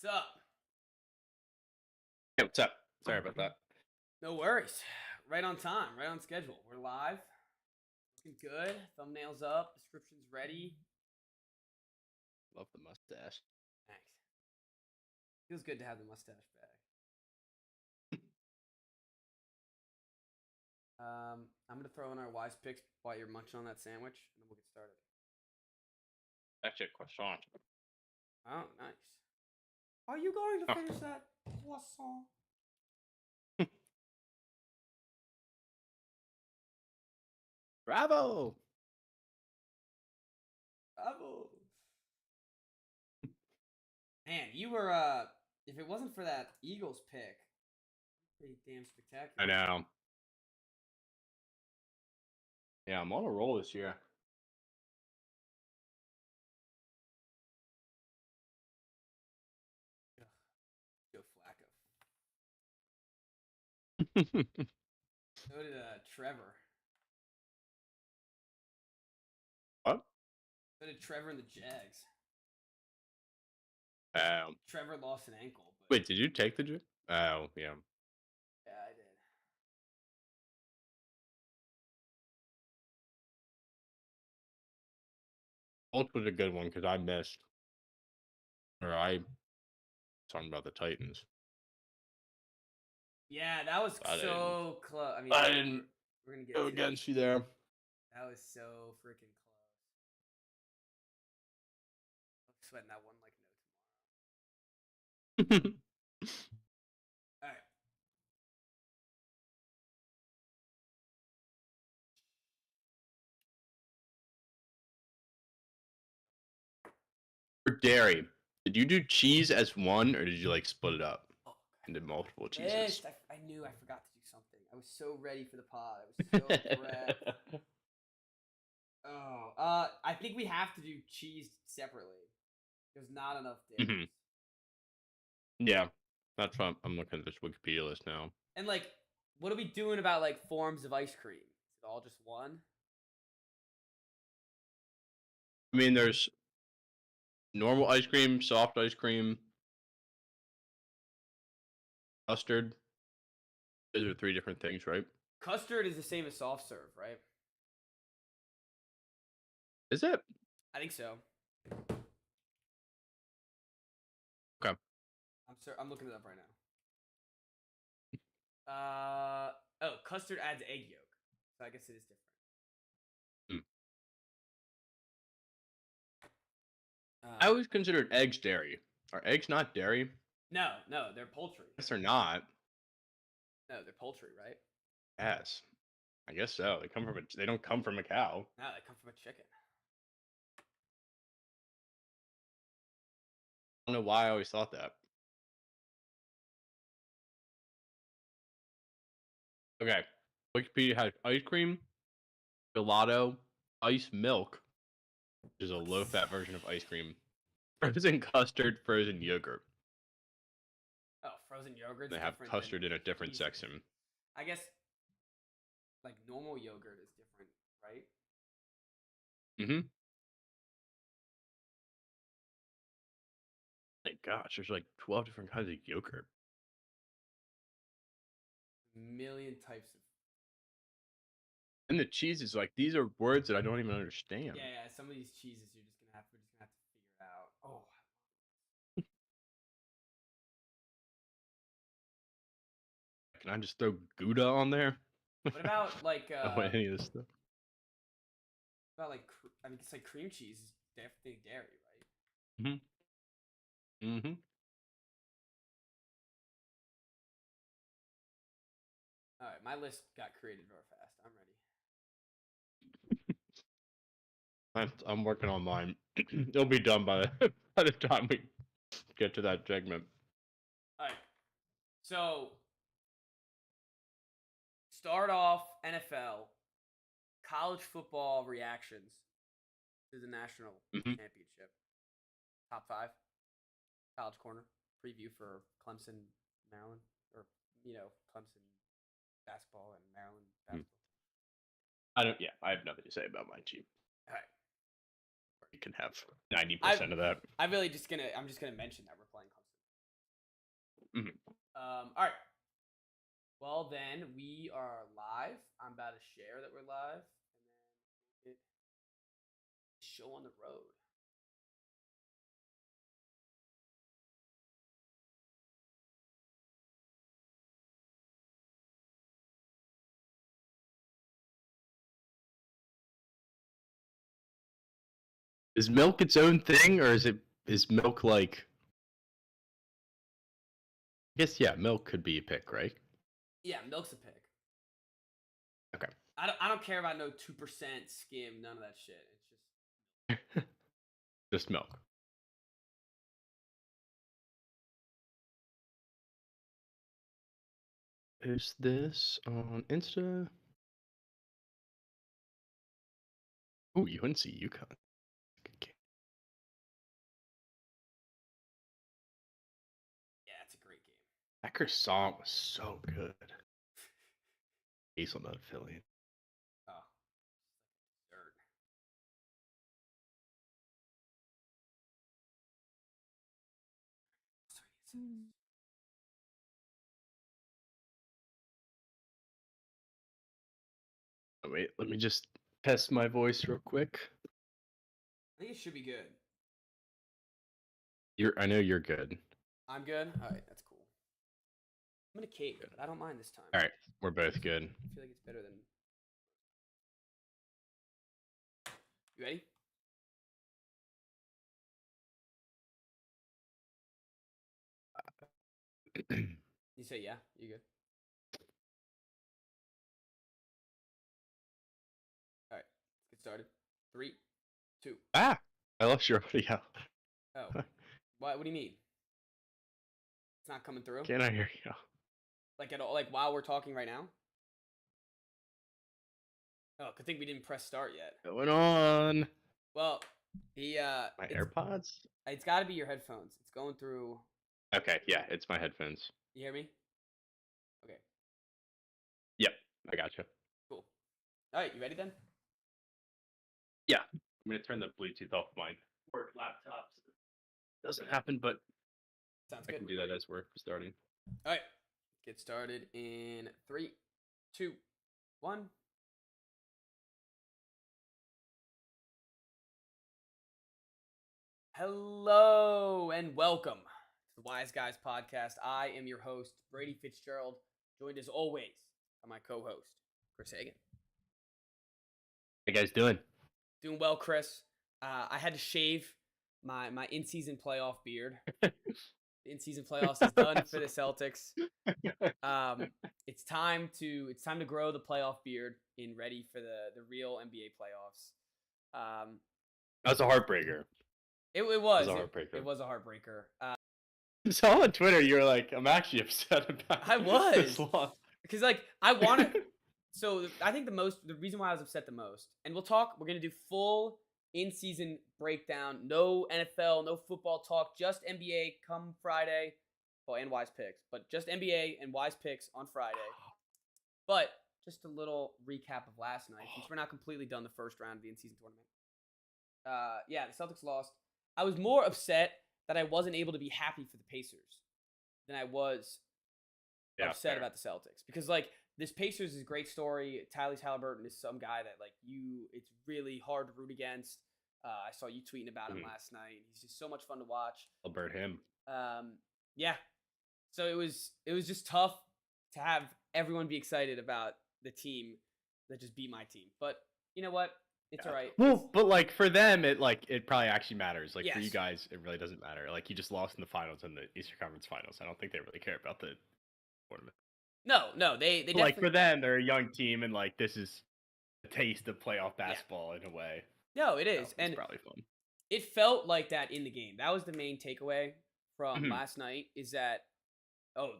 What's up? Hey, what's up? Sorry about that. No worries. Right on time, right on schedule. We're live. Looking good. Thumbnails up. Description's ready. Love the mustache. Thanks. Feels good to have the mustache back. I'm gonna throw in our wise picks while you're munching on that sandwich, and then we'll get started. Actually, a croissant. Oh, nice. Are you going to Oh. finish that croissant? Bravo! Bravo. Man, you were if it wasn't for that Eagles pick, pretty damn spectacular. I know. Yeah, I'm on a roll this year. Joe Flacco. So did Trevor. What? So did Trevor and the Jags. Trevor lost an ankle. But Wait, did you take the drip? Oh, yeah. yeah, I did. Colts was a good one because I missed. Or I talking about the Titans. Yeah, that was I so close. I mean, I didn't we're gonna get go to it. against you there. That was so freaking close. I'm sweating that one like no tomorrow. All right. For dairy, did you do cheese as one or did you like split it up Oh, into multiple cheeses? yes, I knew I forgot to do something. I was so ready for the pod. I was so prepped. Oh, I think we have to do cheese separately. There's not enough dairies. Yeah, that's what I'm looking at this Wikipedia list now. And like, what are we doing about like forms of ice cream? Is it all just one? I mean, there's normal ice cream, soft ice cream, custard. Those are three different things, right? Custard is the same as soft serve, right? Is it? I think so. Okay. I'm looking it up right now. Oh, custard adds egg yolk, so I guess it is different. I always considered eggs dairy. Are eggs not dairy? No, they're poultry. Yes, they're not. No, they're poultry, right? Yes, I guess so. They come from they don't come from a cow. No, they come from a chicken. I don't know why I always thought that. Okay, Wikipedia has ice cream, gelato, ice milk, which is a low-fat version of ice cream, frozen custard, frozen yogurt. Oh, frozen yogurt. They have custard in a different section. I guess, like normal yogurt is different, right? Mm-hmm. My gosh, there's like 12 different kinds of yogurt. A million types of. And the cheese is like, these are words that I don't even understand. Yeah. Some of these cheeses we're just gonna have to figure out. Oh. Can I just throw Gouda on there? What about like Any of this stuff? about like I mean, it's like cream cheese is definitely dairy, right? Mm-hmm. Mm-hmm. All right, my list got created very fast. I'm ready. I'm working on mine. It'll be done by the time we get to that segment. All right, so start off NFL, college football reactions to the national championship. Top 5, college corner preview for Clemson, Maryland, or Clemson basketball and Maryland basketball. I have nothing to say about my team. All right. You can have 90% of that. I'm just gonna mention that we're playing Clemson. Mhm. All right. Well, then we are live. I'm about to share that we're live, and then it show on the road. Is milk its own thing, or is milk like? I guess yeah, milk could be a pick, right? Yeah, milk's a pick. Okay. I don't care about no 2% skim, none of that shit. It's just Just milk. Post this on Insta. Ooh, UNC UConn. Good game. yeah, it's a great game. That croissant was so good. Hazelnut filling. Oh, dessert. Oh, wait, let me just test my voice real quick. I think it should be good. I know you're good. I'm good. All right, that's cool. I'm in a cave, but I don't mind this time. All right, we're both good. I feel like it's better than. You ready? You say yeah. You good? All right, let's get started. 3, 2. Ah, I lost your audio. Oh, what? What do you mean? It's not coming through. Can I hear you? Like at all? Like while we're talking right now? Oh, good thing we didn't press start yet. Going on. Well, the My AirPods? it's got to be your headphones. It's going through. Okay, yeah, it's my headphones. You hear me? Okay, Yep, I gotcha. cool. All right, you ready then? Yeah, I'm gonna turn the Bluetooth off mine. Work laptops. Doesn't happen, but Sounds I good. can do that as we're starting. All right, get started in 3, 2, 1. Hello and welcome to the Wise Guys podcast. I am your host, Brady Fitzgerald, joined as always by my co-host, Chris Hagan. How you guys doing? Doing well, Chris. I had to shave my in-season playoff beard. The in-season playoffs is done for the Celtics. It's time to grow the playoff beard in ready for the real NBA playoffs. That was a heartbreaker. It was a heartbreaker. It was a heartbreaker. I saw on Twitter you were like, I'm actually upset about I was this loss. because like I want to. So I think the reason why I was upset the most, and we're gonna do full in-season breakdown. No NFL, no football talk, just NBA come Friday. Well, and Wise picks, but just NBA and Wise picks on Friday. But just a little recap of last night, since we're not completely done the first round of the in-season tournament. Yeah, the Celtics lost. I was more upset that I wasn't able to be happy for the Pacers than I was upset about the Celtics. Because, like, this Pacers is a great story. Tyrese Halliburton is some guy that, like, it's really hard to root against. I saw you tweeting about him last night. He's just so much fun to watch. I'll burn him. Yeah. So it was just tough to have everyone be excited about the team that just beat my team. But you know what? It's all right. Well, but like for them, it probably actually matters. Like for you Yes. guys, it really doesn't matter. Like you just lost in the finals in the Eastern Conference Finals. I don't think they really care about the tournament. No, they But, like for them, they're a young team, and like this is a taste of playoff basketball in a way. No, it is, it's and probably fun. It felt like that in the game. That was the main takeaway from last night. Is that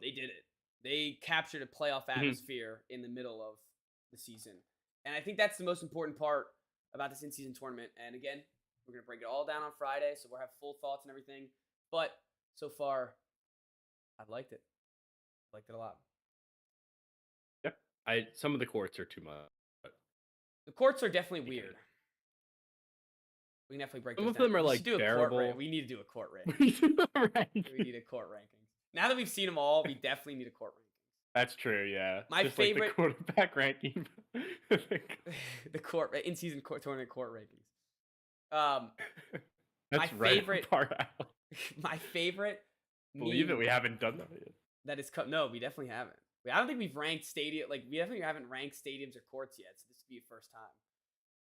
they did it. They captured a playoff atmosphere in the middle of the season, and I think that's the most important part about this in-season tournament. And again, we're gonna break it all down on Friday, so we'll have full thoughts and everything. But so far, I've liked it. Liked it a lot. Yep. Some of the courts are too much. The courts are definitely weird. We can definitely break Some those of them down. are like do bearable. We need to do a court ranking. We We need a court ranking. Now that we've seen them all, we definitely need a court ranking. That's true, yeah. My Just favorite, like the quarterback ranking. the court in-season tournament court rankings. My That's right up favorite, our alley. my favorite Believe it, meme we haven't done that yet. that is no, we definitely haven't. I don't think we've ranked stadium we definitely haven't ranked stadiums or courts yet. So this would be a first time.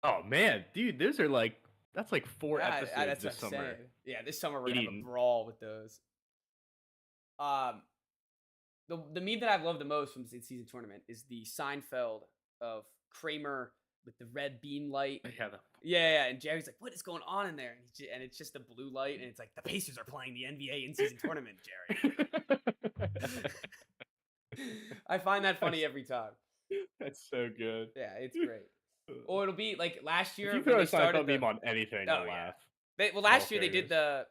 Oh man, dude, those are like that's like 4 episodes That's this what I'm summer. saying. Yeah, this summer we're gonna have a Eating. brawl with those. The meme that I've loved the most from the season tournament is the Seinfeld of Kramer with the red beam light. Yeah, and Jerry's like, "What is going on in there?" And it's just the blue light, and it's like the Pacers are playing the NBA in-season tournament, Jerry. I find that funny every time. That's so good. Yeah, it's great. Or it'll be like last year If you when throw they a started Seinfeld meme on anything, I'll laugh. last year they did the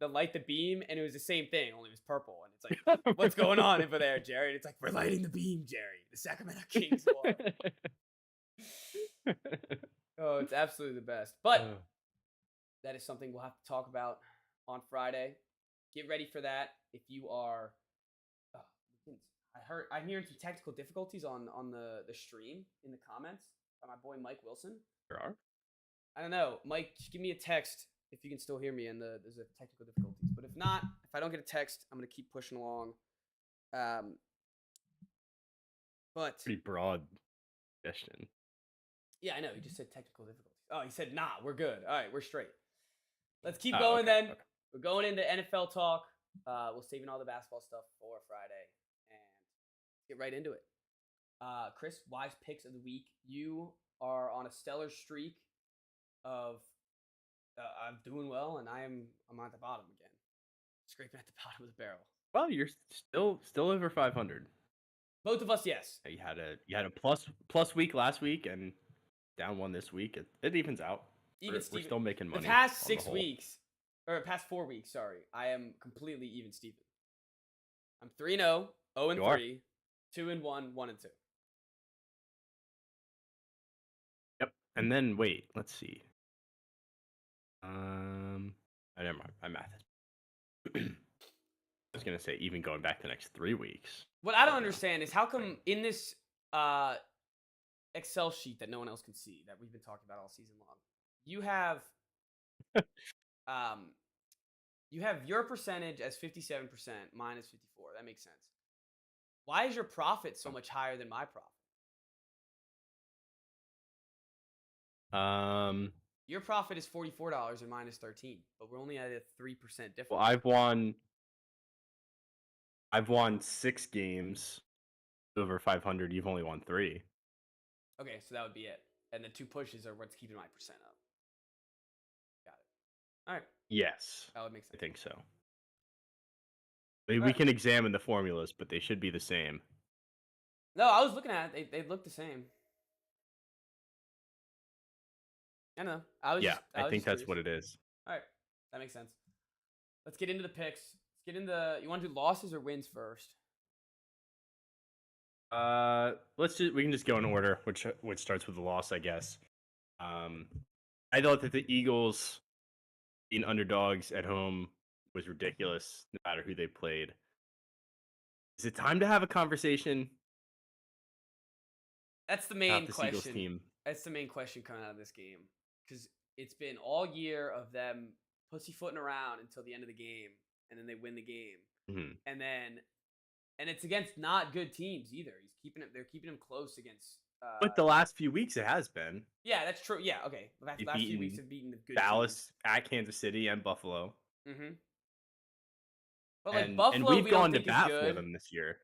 light the beam, and it was the same thing, only it was purple, and it's like, what's going on over there, Jerry? And it's like, we're lighting the beam, Jerry. The Sacramento Kings won. Oh, it's absolutely the best. But that is something we'll have to talk about on Friday. Get ready for that. If you are, I'm hearing some technical difficulties on the stream in the comments by my boy Mike Wilson. There are? I don't know, Mike. Just give me a text if you can still hear me and there's a technical difficulties. But if not, if I don't get a text, I'm gonna keep pushing along. But pretty broad suggestion. Yeah, I know. He just said technical difficulties. Oh, he said, nah, we're good. All right, we're straight. Let's keep going then. Okay. We're going into NFL talk. We'll saving all the basketball stuff for Friday and get right into it. Chris, wise picks of the week. You are on a stellar streak of I'm doing well, and I'm at the bottom again, scraping at the bottom of the barrel. Well, you're still over 500. Both of us, yes. You had a plus week last week and down one this week. It evens out. We're still making money. The past 6 weeks, or past 4 weeks, sorry, I am completely even Steven. I'm 3-0, 0-3, 2-1, 1-2. Yep. And then wait, let's see. Never mind. My math is. I was gonna say even going back the next 3 weeks. What I don't understand is how come in this Excel sheet that no one else can see that we've been talking about all season long, you have your percentage as 57%, mine is 54. That makes sense. Why is your profit so much higher than my profit? Your profit is $44 and mine is $13, but we're only at a 3% difference. Well, I've won 6 games over 500. You've only won 3. Okay, so that would be it. And the 2 pushes are what's keeping my percent up. Got it. All right. Yes. That would make sense. I think so. We can examine the formulas, but they should be the same. No, I was looking at it. They look the same. I know. I think that's what it is. All right. That makes sense. Let's get into the picks. Let's get into. You want to do losses or wins first? We can just go in order, which starts with the loss, I guess. I thought that the Eagles being underdogs at home was ridiculous, no matter who they played. Is it time to have a conversation? That's the main question. That's the main question coming out of this game, because it's been all year of them pussyfooting around until the end of the game, and then they win the game, and it's against not good teams either. They're keeping him close against. But the last few weeks it has been. Yeah, that's true. Yeah, okay. The last few weeks have beaten the good Dallas teams. At Kansas City and Buffalo. Mm-hmm. But like Buffalo, and we've gone to bat for them this year.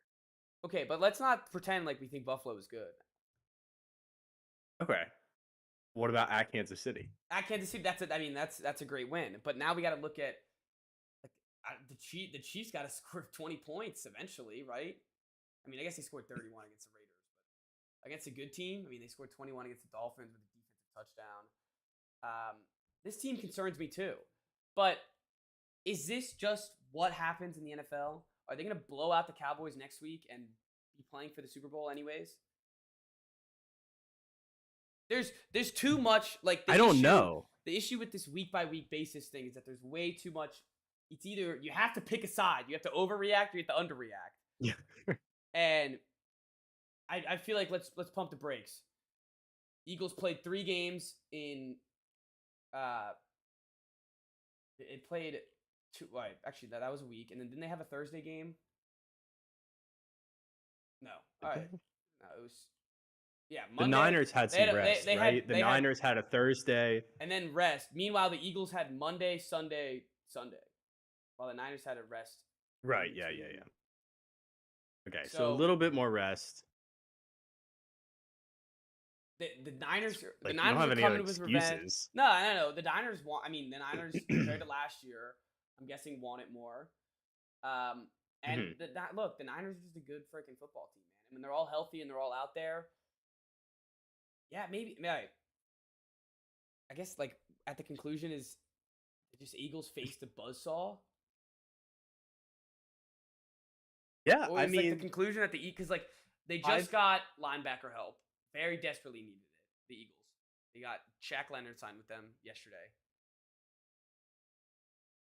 Okay, but let's not pretend like we think Buffalo is good. Okay. What about at Kansas City? At Kansas City, that's a great win. But now we got to look at the Chiefs got to score 20 points eventually, right? I mean, I guess they scored 31 against the Raiders, but against a good team, I mean, they scored 21 against the Dolphins with a defensive touchdown. This team concerns me too. But is this just what happens in the NFL? Are they going to blow out the Cowboys next week and be playing for the Super Bowl anyways? There's too much, like, I don't know. The issue with this week by week basis thing is that there's way too much it's either you have to pick a side. You have to overreact or you have to underreact. Yeah. And I feel like let's pump the brakes. Eagles played 3 games in it played 2 wait, actually that was a week, and then didn't they have a Thursday game? No. All right. No, it was yeah, The Monday. Niners had some rest, They had right? The Niners had a Thursday. and then rest. Meanwhile, the Eagles had Monday, Sunday, Sunday. While the Niners had a rest. Right. Yeah. Okay, so a So little bit more rest. the Niners Like, you don't are have any other coming with revenge. excuses. No. The Niners want. I mean, the Niners compared to last year, I'm guessing want it more. And look, the Niners are just a good freaking football team, man. I mean, they're all healthy and they're all out there. Yeah, maybe. I guess like at the conclusion is just Eagles faced a buzzsaw. Yeah, Or I is mean, like the conclusion at the because like they just got linebacker help, very desperately needed it. The Eagles, they got Shaq Leonard signed with them yesterday.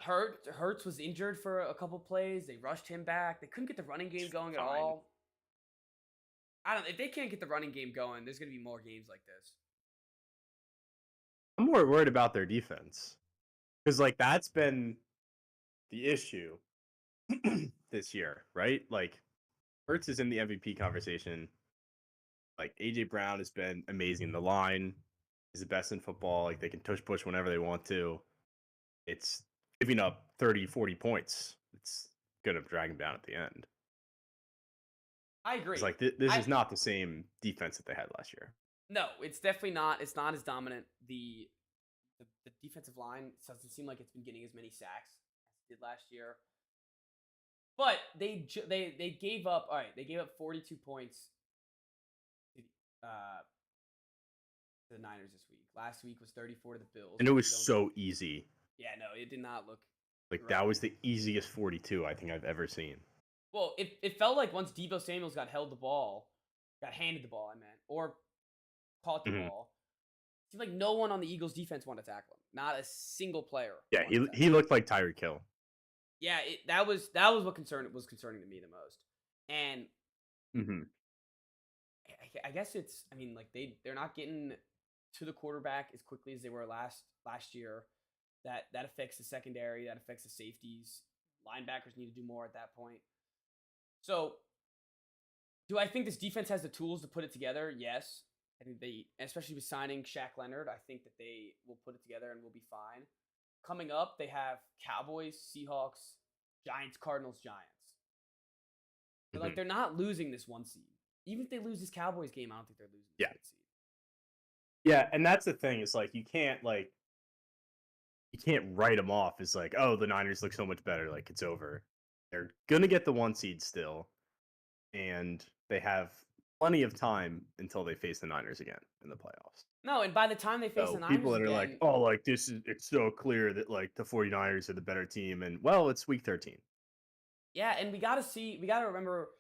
Hurts was injured for a couple plays. They rushed him back. They couldn't get the running game going at all. I don't. If they can't get the running game going, there's gonna be more games like this. I'm more worried about their defense because like that's been the issue this year, right? Like Hurts is in the MVP conversation. Like AJ Brown has been amazing. The line is the best in football. Like they can tush push whenever they want to. It's giving up 30, 40 points. It's gonna drag them down at the end. I agree. It's like this is not the same defense that they had last year. No, it's definitely not. It's not as dominant. The defensive line doesn't seem like it's been getting as many sacks as it did last year. But they gave up. All right, they gave up 42 points to the Niners this week. Last week was 34 to the Bills. And it was so easy. Yeah, no, it did not look like that was the easiest 42 I think I've ever seen. Well, it felt like once Deebo Samuels got handed the ball, or caught the ball, it seemed like no one on the Eagles defense wanted to tackle him. Not a single player. Yeah, he looked like Tyreek Hill. Yeah, that was what was concerning to me the most. And I guess it's like they're not getting to the quarterback as quickly as they were last year. That affects the secondary, that affects the safeties. Linebackers need to do more at that point. So, do I think this defense has the tools to put it together? Yes. I think especially with signing Shaq Leonard, I think that they will put it together and will be fine. Coming up, they have Cowboys, Seahawks, Giants, Cardinals, Giants. But like they're not losing this 1 seed. Even if they lose this Cowboys game, I don't think they're losing this 1 seed. Yeah, and that's the thing. It's like you can't write them off as like, oh, the Niners look so much better. Like it's over. They're gonna get the 1 seed still, and they have plenty of time until they face the Niners again in the playoffs. No, and by the time they face the Niners people that are like, oh, like it's so clear that like the 49ers are the better team, and well, it's week 13. Yeah, and we gotta remember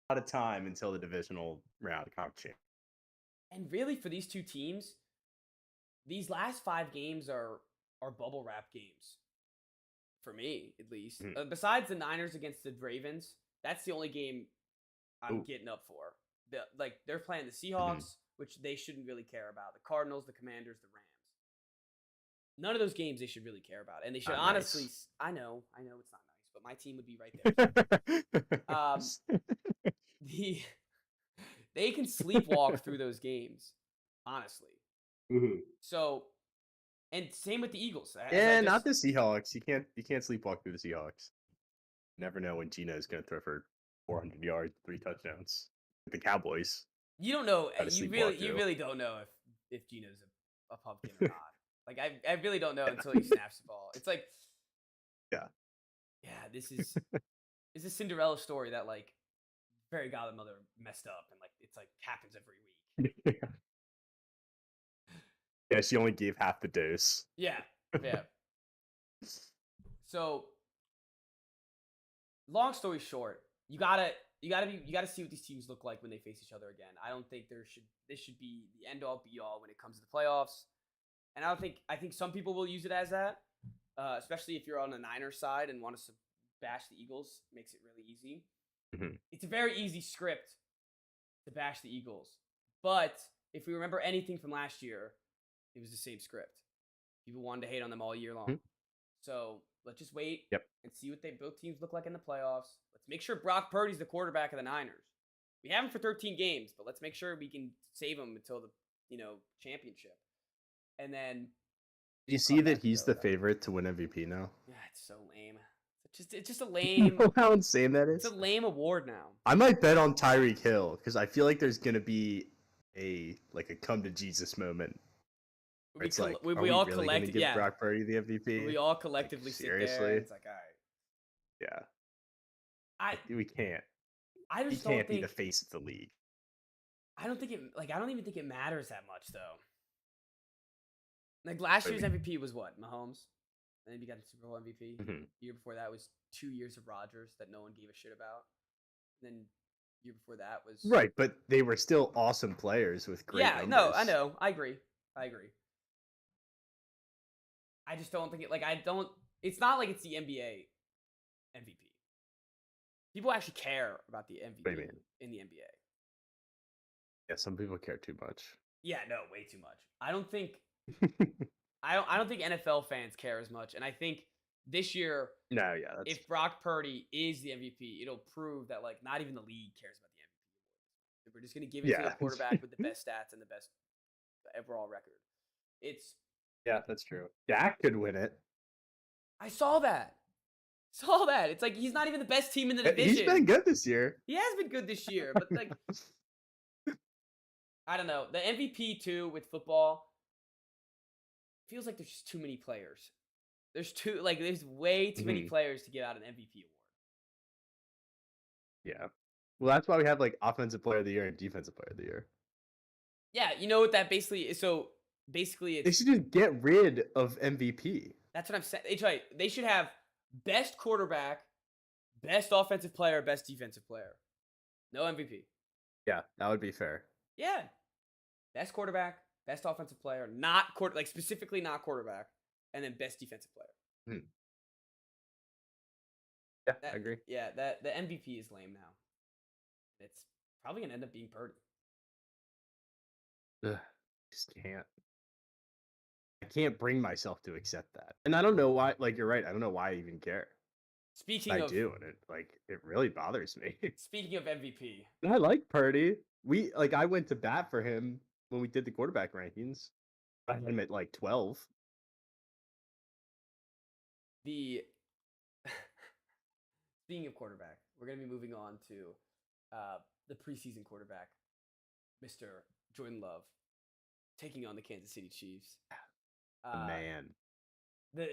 a lot of time until the divisional round of conference. And really, for these two teams, these last 5 games are bubble wrap games. For me, at least. Besides the Niners against the Ravens, that's the only game I'm getting up for. They're playing the Seahawks, which they shouldn't really care about. The Cardinals, the Commanders, the Rams. None of those games they should really care about. And they should honestly... Nice. I know it's not nice, but my team would be right there. They can sleepwalk through those games, honestly. So... And same with the Eagles. Not the Seahawks. You can't sleepwalk through the Seahawks. Never know when Gino is going to throw for 400 yards, 3 touchdowns. The Cowboys. You don't know. You really don't know if Gino's a pumpkin or not. Like I really don't know until he snaps the ball. It's like, yeah. This is a Cinderella story that like fairy godmother messed up and like it's like happens every week. Yeah, she only gave half the dose. Yeah. So, long story short, you gotta see what these teams look like when they face each other again. I don't think this should be the end all be all when it comes to the playoffs, and I think some people will use it as that. especially if you're on the Niners side and want to bash the Eagles. Makes it really easy. Mm-hmm. It's a very easy script to bash the Eagles. But if we remember anything from last year, it was the same script. People wanted to hate on them all year long. Mm-hmm. So let's just wait Yep. and see what both teams look like in the playoffs. Let's make sure Brock Purdy's the quarterback of the Niners. We have him for 13 games, but let's make sure we can save him until the championship. And then Do you see that he's the favorite to win MVP now? yeah, it's so lame. It's just a lame. You know how insane that is? It's a lame award now. I might bet on Tyreek Hill because I feel like there's gonna be a come to Jesus moment. We all really collectively give Brock Purdy the MVP. We all collectively sit there. And it's like, all right. Yeah. We can't. I just he can't be the face of the league. I don't think it. I don't even think it matters that much though. Like last year's MVP was what? Mahomes. And then you got the Super Bowl MVP. Mm-hmm. The year before that was 2 years of Rodgers that no one gave a shit about. And then the year before that was right, but they were still awesome players with great numbers. No, I know. I agree. I just don't think it. It's not like it's the NBA MVP. People actually care about the MVP in the NBA. Yeah, some people care too much. Yeah, no, way too much. I don't think. I don't think NFL fans care as much, and I think this year, if Brock Purdy is the MVP, it'll prove that not even the league cares about the MVP award. We're just gonna give it to the quarterback with the best stats and the best overall record. That's true. Dak could win it. I saw that. It's like he's not even the best team in the division. He's been good this year. He has been good this year, but I don't know. The MVP too with football feels like there's just too many players. There's way too many players to give out an MVP award. Yeah. Well, that's why we have offensive player of the year and defensive player of the year. Yeah, you know what that basically is. So basically, they should just get rid of MVP. That's what I'm saying. They should have best quarterback, best offensive player, best defensive player. No MVP. Yeah, that would be fair. Yeah. Best quarterback, best offensive player, specifically not quarterback, and then best defensive player. Yeah, I agree. Yeah, the MVP is lame now. It's probably gonna end up being Purdy. Just can't. I can't bring myself to accept that, and I don't know why. You're right. I don't know why I even care. I do, and it really bothers me. Speaking of MVP, I like Purdy. I went to bat for him when we did the quarterback rankings. I had him at 12. Speaking of quarterback, we're gonna be moving on to the preseason quarterback, Mr. Jordan Love, taking on the Kansas City Chiefs. Man, the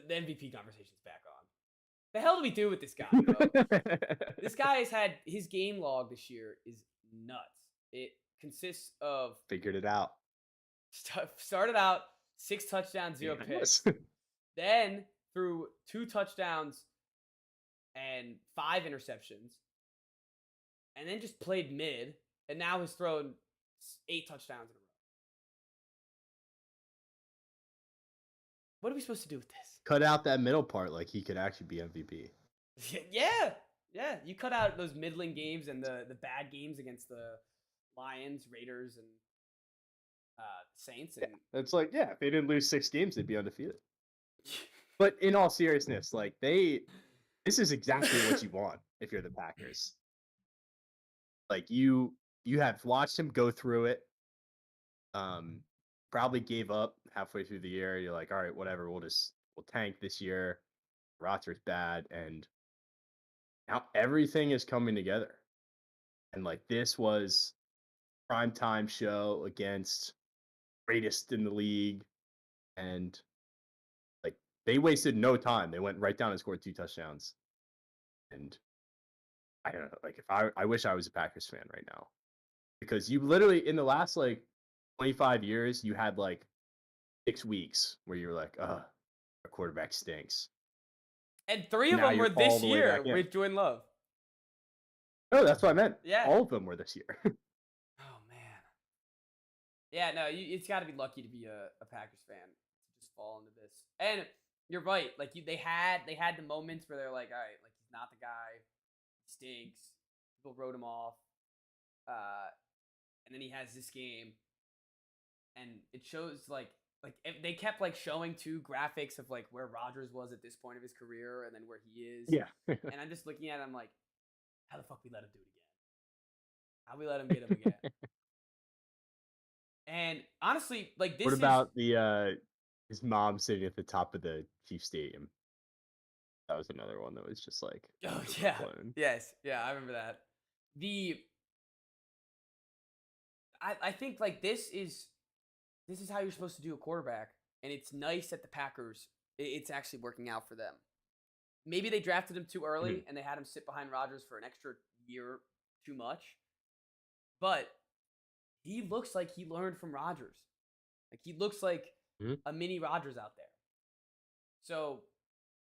MVP conversation's back on. The hell do we do with this guy, bro? This guy has had his game log this year is nuts. It consists of figured it out. Started out 6 touchdowns, 0 picks. Then threw 2 touchdowns and 5 interceptions. And then just played mid, and now has thrown 8 touchdowns in a row. What are we supposed to do with this? Cut out that middle part, he could actually be MVP. Yeah. You cut out those middling games and the bad games against the Lions, Raiders, and Saints. And it's if they didn't lose 6 games, they'd be undefeated. But in all seriousness, this is exactly what you want if you're the Packers. You have watched him go through it. Probably gave up halfway through the year. You're like, all right, whatever. We'll tank this year. Roster's bad, and now everything is coming together. And this was primetime show against greatest in the league, and they wasted no time. They went right down and scored 2 touchdowns. And I don't know, if I wish I was a Packers fan right now, because you literally in the last 25 years, you had 6 weeks where you were like, our quarterback stinks. And 3 of them were this year with Jordan Love. No, that's what I meant. Yeah. All of them were this year. Oh, man. Yeah, no, it's got to be lucky to be a Packers fan to just fall into this. And You're right. Like they had the moments where they're like, all right, like he's not the guy. He stinks. People wrote him off. And then he has this game, and it shows like if they kept like showing two graphics of like where Rodgers was at this point of his career and then where he is. Yeah. And I'm just looking at it, I'm like, how the fuck we let him do it again? How we let him get him again? And honestly, like What this is about the his mom sitting at the top of the Chief Stadium? That was another one that was just like oh yeah. overblown. Yes, yeah, I remember that. The I think like this is how you're supposed to do a quarterback, and it's nice that the Packers it's actually working out for them. Maybe they drafted him too Mhm. early and they had him sit behind Rodgers for an extra year too much, but he looks like he learned from Rodgers. Like he looks like Mhm. a mini Rodgers out there. So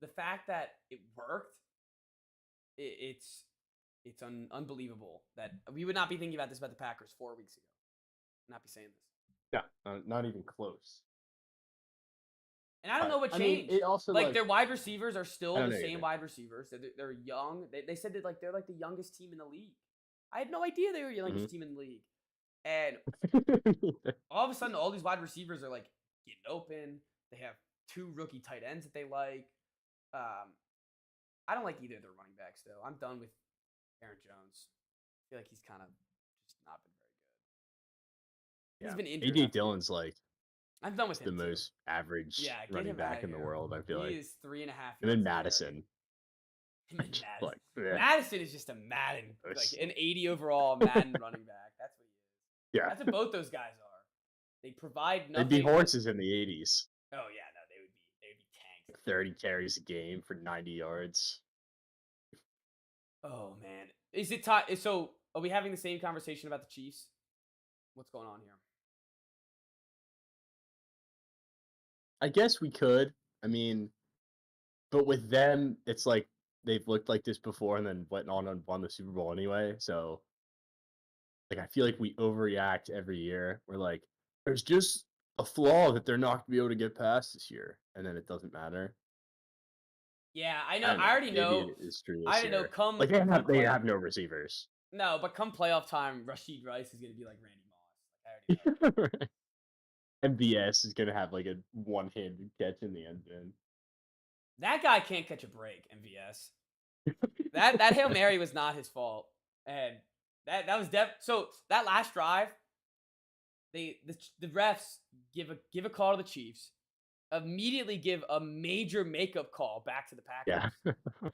the fact that it worked, it's unbelievable that we would not be thinking about this about the Packers 4 weeks ago. Not be saying this. Yeah, not even close. And I don't know what I mean, changed. it also Like their wide receivers are I still don't the know same either. wide receivers. They're young. They said that like they're like the youngest team in the league. I had no idea they were the youngest team in the league. And all of a sudden, all these wide receivers are like getting open. They have two rookie tight ends that they like. I don't like either of their running backs though. I'm done with Aaron Jones. I feel like he's kind of just not been very good. He's Yeah, been injured. AJ Dillon's like I'm done with the him too. most average Yeah, get running him out back of in the here. world. I feel He like, is 3.5 and then years in the air. Madison. Him and Madison. Like, yeah. Madison is just a Madden, like Nice. an 80 overall Madden running back. That's what he is. Yeah, That's what both those guys are. They provide they'd nothing. be horses in the '80s. Oh yeah, no, they would be tanks. 30 carries a game for 90 yards. Oh man, is it time? So are we having the same conversation about the Chiefs? What's going on here? I guess we could. I mean, but with them, it's like they've looked like this before and then went on and won the Super Bowl anyway. So, like, I feel like we overreact every year. We're like, there's just a flaw that they're not going to be able to get past this year, and then it doesn't matter. Yeah, I know. I don't I know. already Maybe know. it is true I this already know. year. Come Like they come have playoff. no receivers. No, but come playoff time, Rashid Rice is gonna be like Randy Moss. Like, I already know. MBS is gonna have like a one-handed catch in the end zone. That guy can't catch a break. MVS. That Hail Mary was not his fault, and that was so that last drive, the refs give a call to the Chiefs, immediately give a major makeup call back to the Packers. Yeah.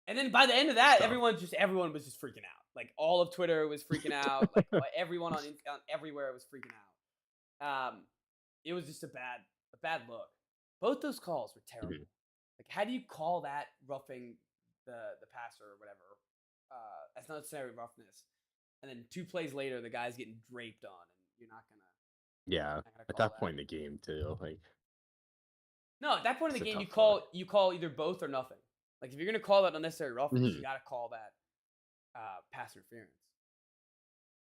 And then by the end of that, So. everyone was just freaking out. Like all of Twitter was freaking out. Like everyone on everywhere was freaking out. It was just a bad look. Both those calls were terrible. Mhm. Like, how do you call that roughing the passer or whatever? That's not necessarily roughness. And then 2 plays later, the guy's getting draped on, and you're not gonna. Yeah. Not gonna At call that point in the game, too, like. No, at that point in It's the a game, tough you call either both or nothing. Like if you're gonna call that unnecessary roughness, you Mhm. gotta call that pass interference.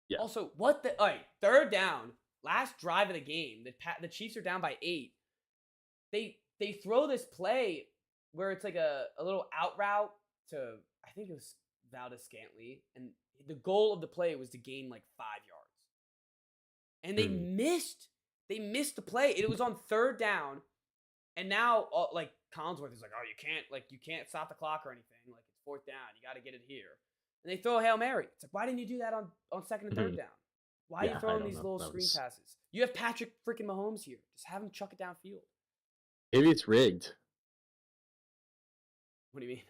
Yeah. Also, what the? All right, third down, last drive of the game. The Chiefs are down by 8. They throw this play where it's like a little out route to I think it was Valdez Scantley, and the goal of the play was to gain like 5 yards, and they Mhm. missed. They missed the play. It was on third down, and now like Collinsworth is like, oh, you can't stop the clock or anything. Like it's fourth down, you got to get it here. And they throw a Hail Mary. It's like, why didn't you do that on second and third Mhm. down? Why are Yeah, you I throwing don't these know. little That screen was passes? You have Patrick freaking Mahomes here. Just have him chuck it downfield. maybe it's rigged. What do you mean?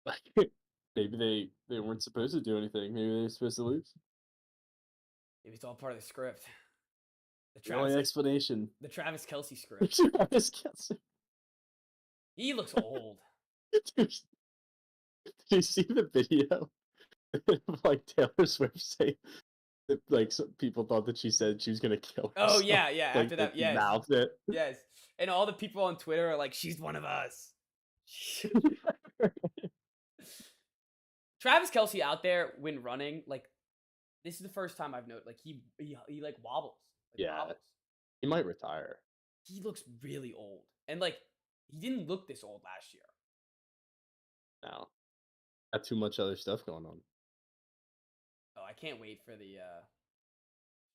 Like maybe they weren't supposed to do anything. Maybe they were supposed to lose. Maybe it's all part of the script. The only explanation. The Travis Kelce script. Travis Kelce. He looks old. Did you see the video of like Taylor Swift saying that like some people thought that she said she was gonna kill herself? Oh yeah, yeah. Like, After that, she yes, mouthed it. yes. And all the people on Twitter are like, "She's one of us." Travis Kelce out there when running, like this is the first time I've noticed. Like he like wobbles. Like, Yeah. wobbles. He might retire. he looks really old. And like he didn't look this old last year. No, got too much other stuff going on. Oh, I can't wait for the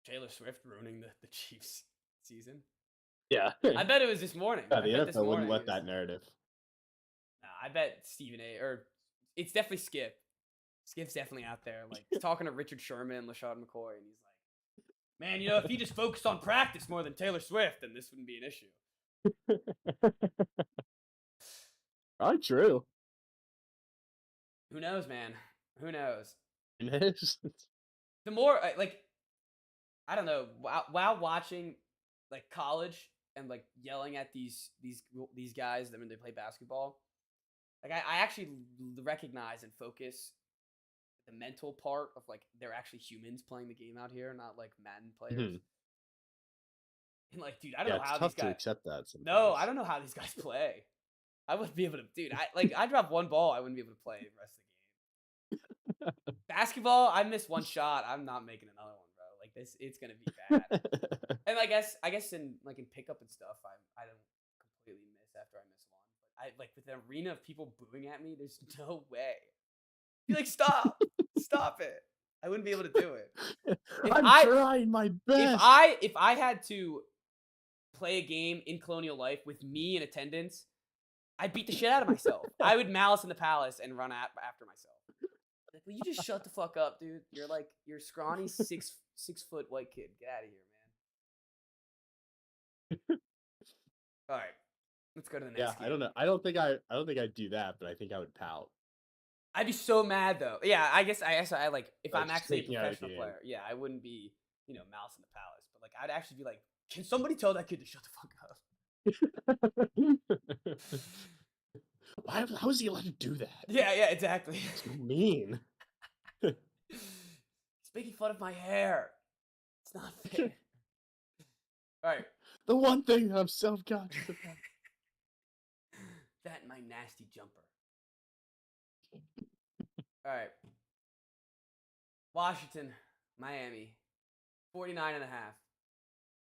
Taylor Swift ruining the Chiefs season. Yeah, I bet it was this morning. yeah. I The bet this NFL wouldn't morning. let that narrative. I bet Stephen A. or it's definitely Skip. Skip's definitely out there, like he's talking to Richard Sherman and LaShawn McCoy, and he's like, "Man, if he just focused on practice more than Taylor Swift, then this wouldn't be an issue." Probably true. Who knows, man? Who knows? It is. The more like, I don't know. While watching like college and like yelling at these guys when they play basketball, like I actually recognize and focus the mental part of like they're actually humans playing the game out here, not like Madden players. And like, dude, I don't Yeah, know it's how tough these to guys. accept that sometimes. No, I don't know how these guys play. I wouldn't be able to, dude. I drop one ball, I wouldn't be able to play the rest of the game. Basketball, I miss one shot, I'm not making another one, bro. Like this, it's gonna be bad. And I guess in like in pickup and stuff, I don't completely miss after I miss one. But I like with an arena of people booing at me, there's no way. Be like, stop, stop it. I wouldn't be able to do it. I'm trying my best. If I had to play a game in Colonial Life with me in attendance, I'd beat the shit out of myself. I would Malice in the Palace and run after myself. Like, will you just shut the fuck up, dude? You're scrawny 6 foot white kid. Get out of here, man. All right, let's go to the next game. I don't know. I don't think I'd do that, but I think I would pout. I'd be so mad though. Yeah, I guess I like if Like, I'm actually a taking out a professional game. player. Yeah, I wouldn't be Malice in the Palace, but like I'd actually be like, can somebody tell that kid to shut the fuck up? How is he allowed to do that? Yeah, exactly. So mean. He's making fun of my hair. It's not fair. All right. The one thing that I'm self-conscious about. That and my nasty jumper. All right. Washington, Miami, 49.5.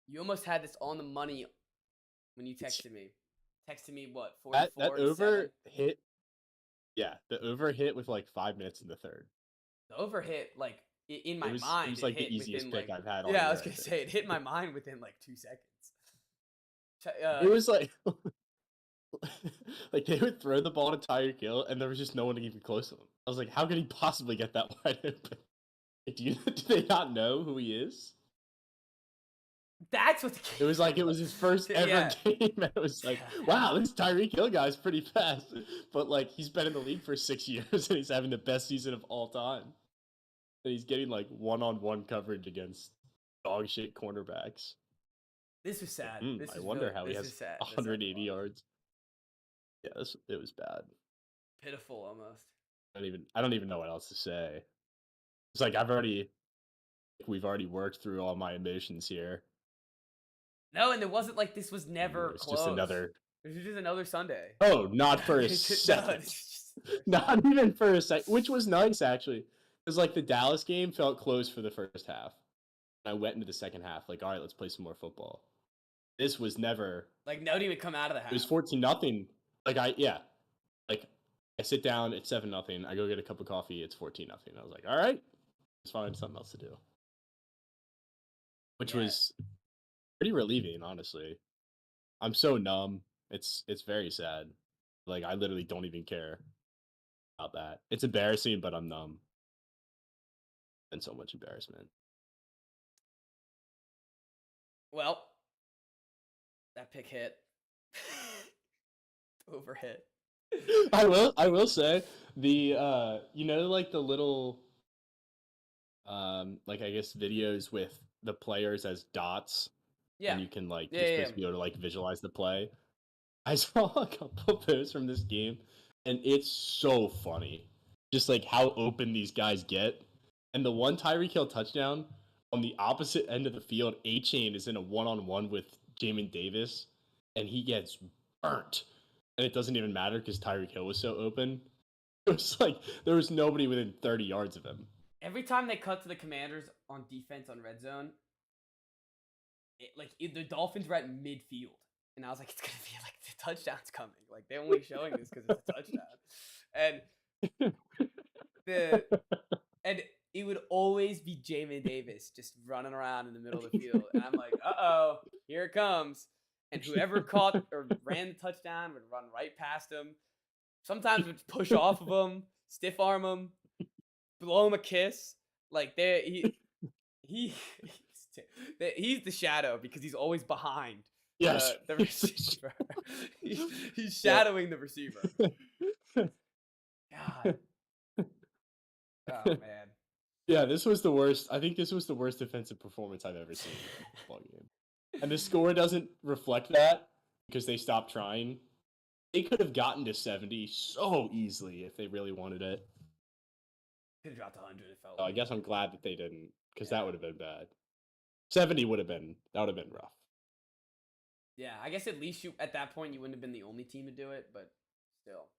You almost had this on the money when you texted me. Texted me what? 44 That over hit. Yeah, the over hit with like 5 minutes in the third. The over hit like in my mind. It was like the easiest pick I've had all year. Yeah, I was gonna say it hit my mind within like 2 seconds. It was like like they would throw the ball to Tyreek Hill, and there was just no one even close to him. I was like, how could he possibly get that wide open? Do they not know who he is? That's what the It was like it was his first ever game, and it was like, wow, this Tyreek Hill guy's pretty fast. But like he's been in the league for 6 years, and he's having the best season of all time. And he's getting like one-on-one coverage against dog shit cornerbacks. This was sad. I wonder how he has 180 yards. Yeah, it was bad. Pitiful almost. I don't even know what else to say. It's like we've already worked through all my emotions here. No, and it wasn't like this was never it's close. Just another. This was just another Sunday. Oh, not for a second. Not even for a second, which was nice actually. Because like the Dallas game felt close for the first half. I went into the second half like, all right, let's play some more football. This was never like nobody would come out of the half. It was 14-0. Like I sit down, it's 7-0. I go get a cup of coffee, it's 14-0. I was like, all right, let's find something else to do. Which was pretty relieving, honestly. I'm so numb. It's very sad. Like I literally don't even care about that. It's embarrassing, but I'm numb. And so much embarrassment. Well, that pick hit. Over hit. I will say the like the little like I guess videos with the players as dots. Yeah. And you can like you're supposed to be able to like visualize the play. I saw a couple of those from this game, and it's so funny. Just like how open these guys get. And the one Tyreek Hill touchdown on the opposite end of the field, A-Chain is in a one-on-one with Jamin Davis, and he gets burnt. And it doesn't even matter because Tyreek Hill was so open. It was like there was nobody within 30 yards of him. Every time they cut to the Commanders on defense on red zone, the Dolphins were at midfield. and I was like, it's gonna be like the touchdown's coming. Like they're only showing this because it's a touchdown, and the and it would always be Jamin Davis just running around in the middle of the field, and I'm like, oh, here it comes. And whoever caught or ran the touchdown would run right past him. Sometimes would push off of him, stiff arm him, blow him a kiss. Like he he's the shadow because he's always behind Yes. the receiver. He's Yep. shadowing the receiver. God. Oh man. Yeah, this was the worst. I think this was the worst defensive performance I've ever seen in a football game. And the score doesn't reflect that because they stopped trying. They could have gotten to 70 so easily if they really wanted it. Could have dropped 100. It felt So I like. guess I'm glad that they didn't because Yeah. that would have been bad. 70 would have been rough. Yeah, I guess at least at that point you wouldn't have been the only team to do it, but still.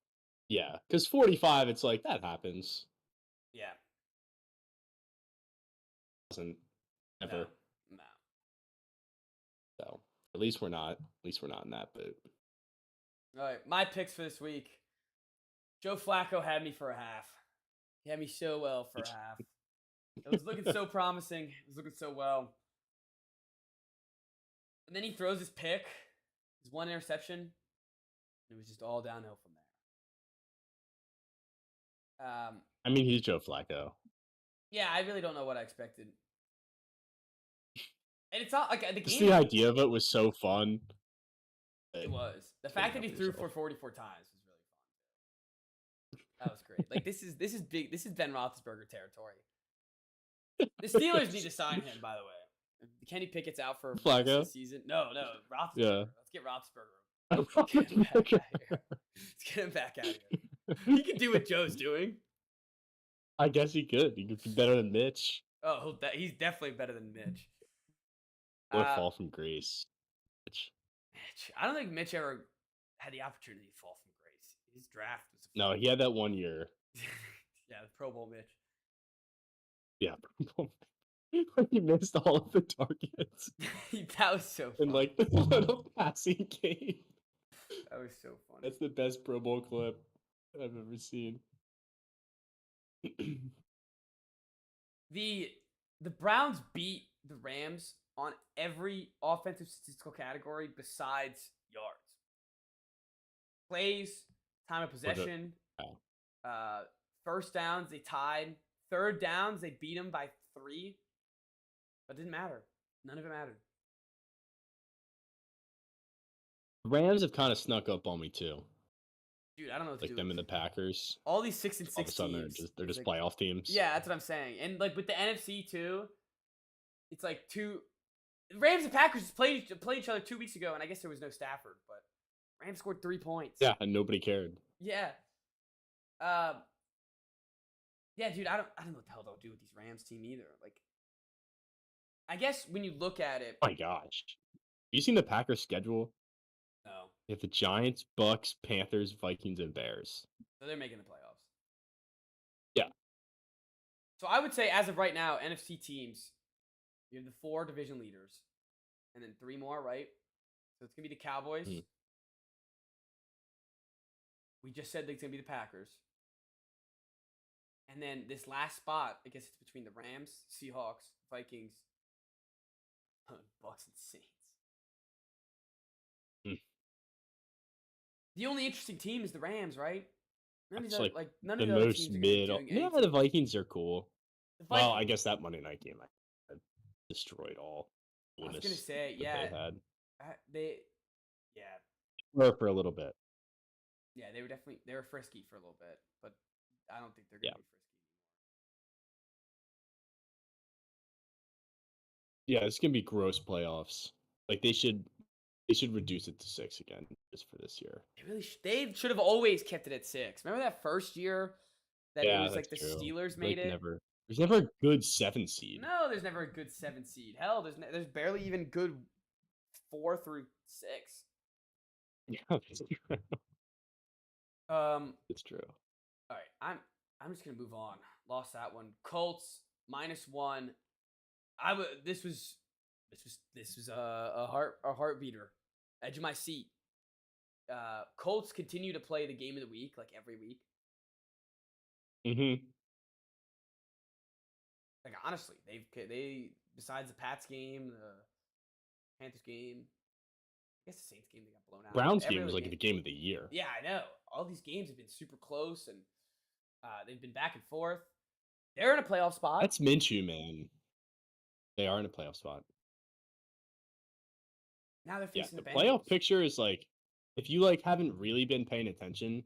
Yeah, because 45, it's like that happens. Yeah. Doesn't ever. No. So at least we're not. At least we're not in that boot. All right, my picks for this week. Joe Flacco had me for a half. He had me so well for a half. It was looking so promising. It was looking so well. And then he throws his pick, his one interception, and it was just all downhill from there. I mean, he's Joe Flacco. Yeah, I really don't know what I expected. And it's not like the Just game. the idea of it was so fun. It was. The fact that he threw for 44 times was really fun. That was great. Like this is big. This is Ben Roethlisberger territory. The Steelers need to sign him, by the way. Kenny Pickett's out for Flacco? this season. No, Roethlisberger. Yeah. Let's get Roethlisberger. Let's get him back out of here. Let's get him back out of here. He can do what Joe's doing. I guess he could. He could be better than Mitch. Oh, he's definitely better than Mitch. Or fall from grace. Mitch. I don't think Mitch ever had the opportunity to fall from grace. His draft was No, he had that 1 year. yeah, the Pro Bowl Mitch. Yeah, he missed all of the targets That was so in funny. like the little passing game. That was so funny. That's the best Pro Bowl clip I've ever seen. The Browns beat the Rams on every offensive statistical category besides yards. Plays, time of possession, first downs, they tied. Third downs, they beat them by 3. But it didn't matter. None of it mattered. The Rams have kind of snuck up on me too. Dude, I don't know what to Like do them with and the Packers. all these 6 and 6 All of a sudden teams. they're just like, playoff teams. Yeah, that's what I'm saying. And like with the NFC too, it's like Rams and Packers played each other 2 weeks ago, and I guess there was no Stafford, but Rams scored 3 points. Yeah, and nobody cared. Yeah. Yeah, dude, I don't know what the hell they'll do with these Rams team either. Like, I guess when you look at it, Oh my gosh. Have you seen the Packers schedule? no, They have the Giants, Bucks, Panthers, Vikings, and Bears. so they're making the playoffs. Yeah. So I would say, as of right now, NFC teams, you have the 4 division leaders, and then 3 more, right? So it's gonna be the Cowboys. We just said it's gonna be the Packers. And then this last spot, I guess it's between the Rams, Seahawks, Vikings, Bucks, and Saints. The only interesting team is the Rams, right? None of That's these like none the of the other most teams are gonna be mid. doing Yeah, anything. the Vikings are cool. The Well, Vikings- I guess that Monday night game I destroyed all. I was gonna say, yeah, They had. yeah, Or for a little bit. yeah, they were frisky for a little bit, but I don't think they're gonna be frisky. Yeah, it's gonna be gross playoffs. Like they should reduce it to 6 again just for this year. They should have always kept it at 6. Remember that first year that it was like the that's true. Steelers made it? There's never a good 7 seed. No, there's never a good 7 seed. Hell, there's barely even good 4 through 6. Yeah, that's true. It's true. All right, I'm just gonna move on. Lost that one. Colts -1. This was a heart beater. edge of my seat. Colts continue to play the game of the week like every week. Mm-hmm. Like honestly, they besides the Pats game, the Panthers game, I guess the Saints game they got blown out. Browns Every game was other like game. the game of the year. Yeah, I know. All these games have been super close, and they've been back and forth. They're in a playoff spot. That's Minshew, man. They are in a playoff spot. Now they're Yeah, facing the the playoff Bengals. picture is like, if you like haven't really been paying attention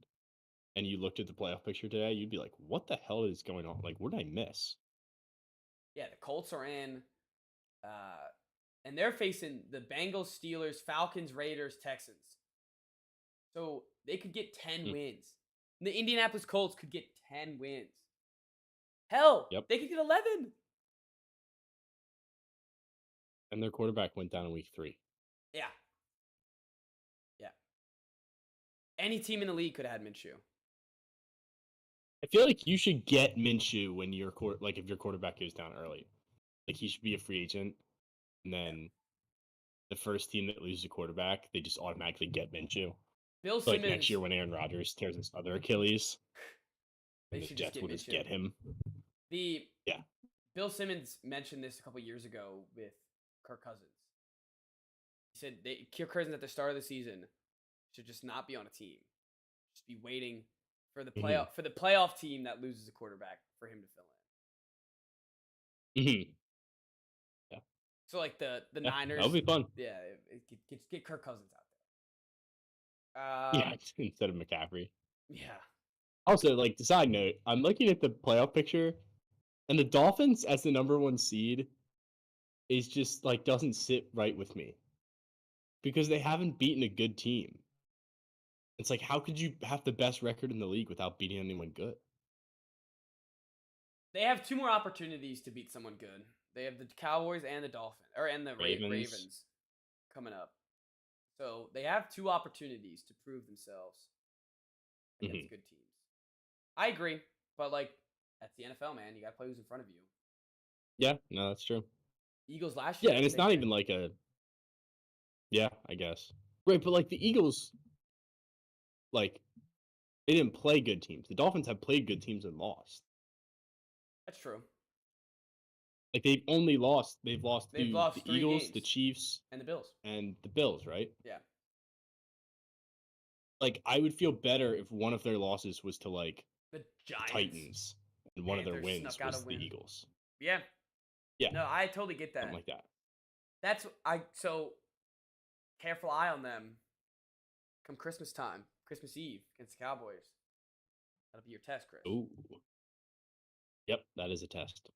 and you looked at the playoff picture today, you'd be like, what the hell is going on? Like, what did I miss? Yeah, the Colts are in, and they're facing the Bengals, Steelers, Falcons, Raiders, Texans. So they could get 10 Mm, wins. The Indianapolis Colts could get 10 wins. Hell, Yep. they could get 11. And their quarterback went down in week 3. Yeah. Yeah. Any team in the league could have had Minshew. I feel like you should get Minshew when your if your quarterback goes down early. Like, he should be a free agent, and then the first team that loses a quarterback, they just automatically get Minshew. Bill So, like Simmons. next year when Aaron Rodgers tears his other Achilles, They and the should just Jets get will just Minshew. get him. Yeah. Bill Simmons mentioned this a couple years ago with Kirk Cousins. He said Kirk Cousins at the start of the season should just not be on a team. Just be waiting for the playoff team that loses a quarterback for him to fill in. Mm-hmm. Yeah. So like the Yeah, Niners, that'll be fun. yeah, get Kirk Cousins out Yeah, there. instead of McCaffrey. Yeah. Also, like, the side note, I'm looking at the playoff picture, and the Dolphins as the number 1 seed is just like doesn't sit right with me because they haven't beaten a good team. It's like, how could you have the best record in the league without beating anyone good? They have 2 more opportunities to beat someone good. They have the Cowboys and the Dolphins, and the Ravens coming up. So they have 2 opportunities to prove themselves against good teams. I agree, but like that's the NFL, man. You got to play who's in front of you. Yeah, no, that's true. Eagles last year. Yeah, and it's not even like a. Yeah, I guess. Right, but like the Eagles, like, they didn't play good teams. The Dolphins have played good teams and lost. That's true. Like, they've lost to the 3 Eagles, games. the Chiefs, And the Bills. and the Bills, right? Yeah. Like, I would feel better if one of their losses was to like the Giants, Titans, and one of their wins was the Eagles. Yeah. Yeah. No, I totally get that. Something like that. So careful eye on them come Christmas time, Christmas Eve against the Cowboys. That'll be your test, Chris. Ooh. Yep, that is a test.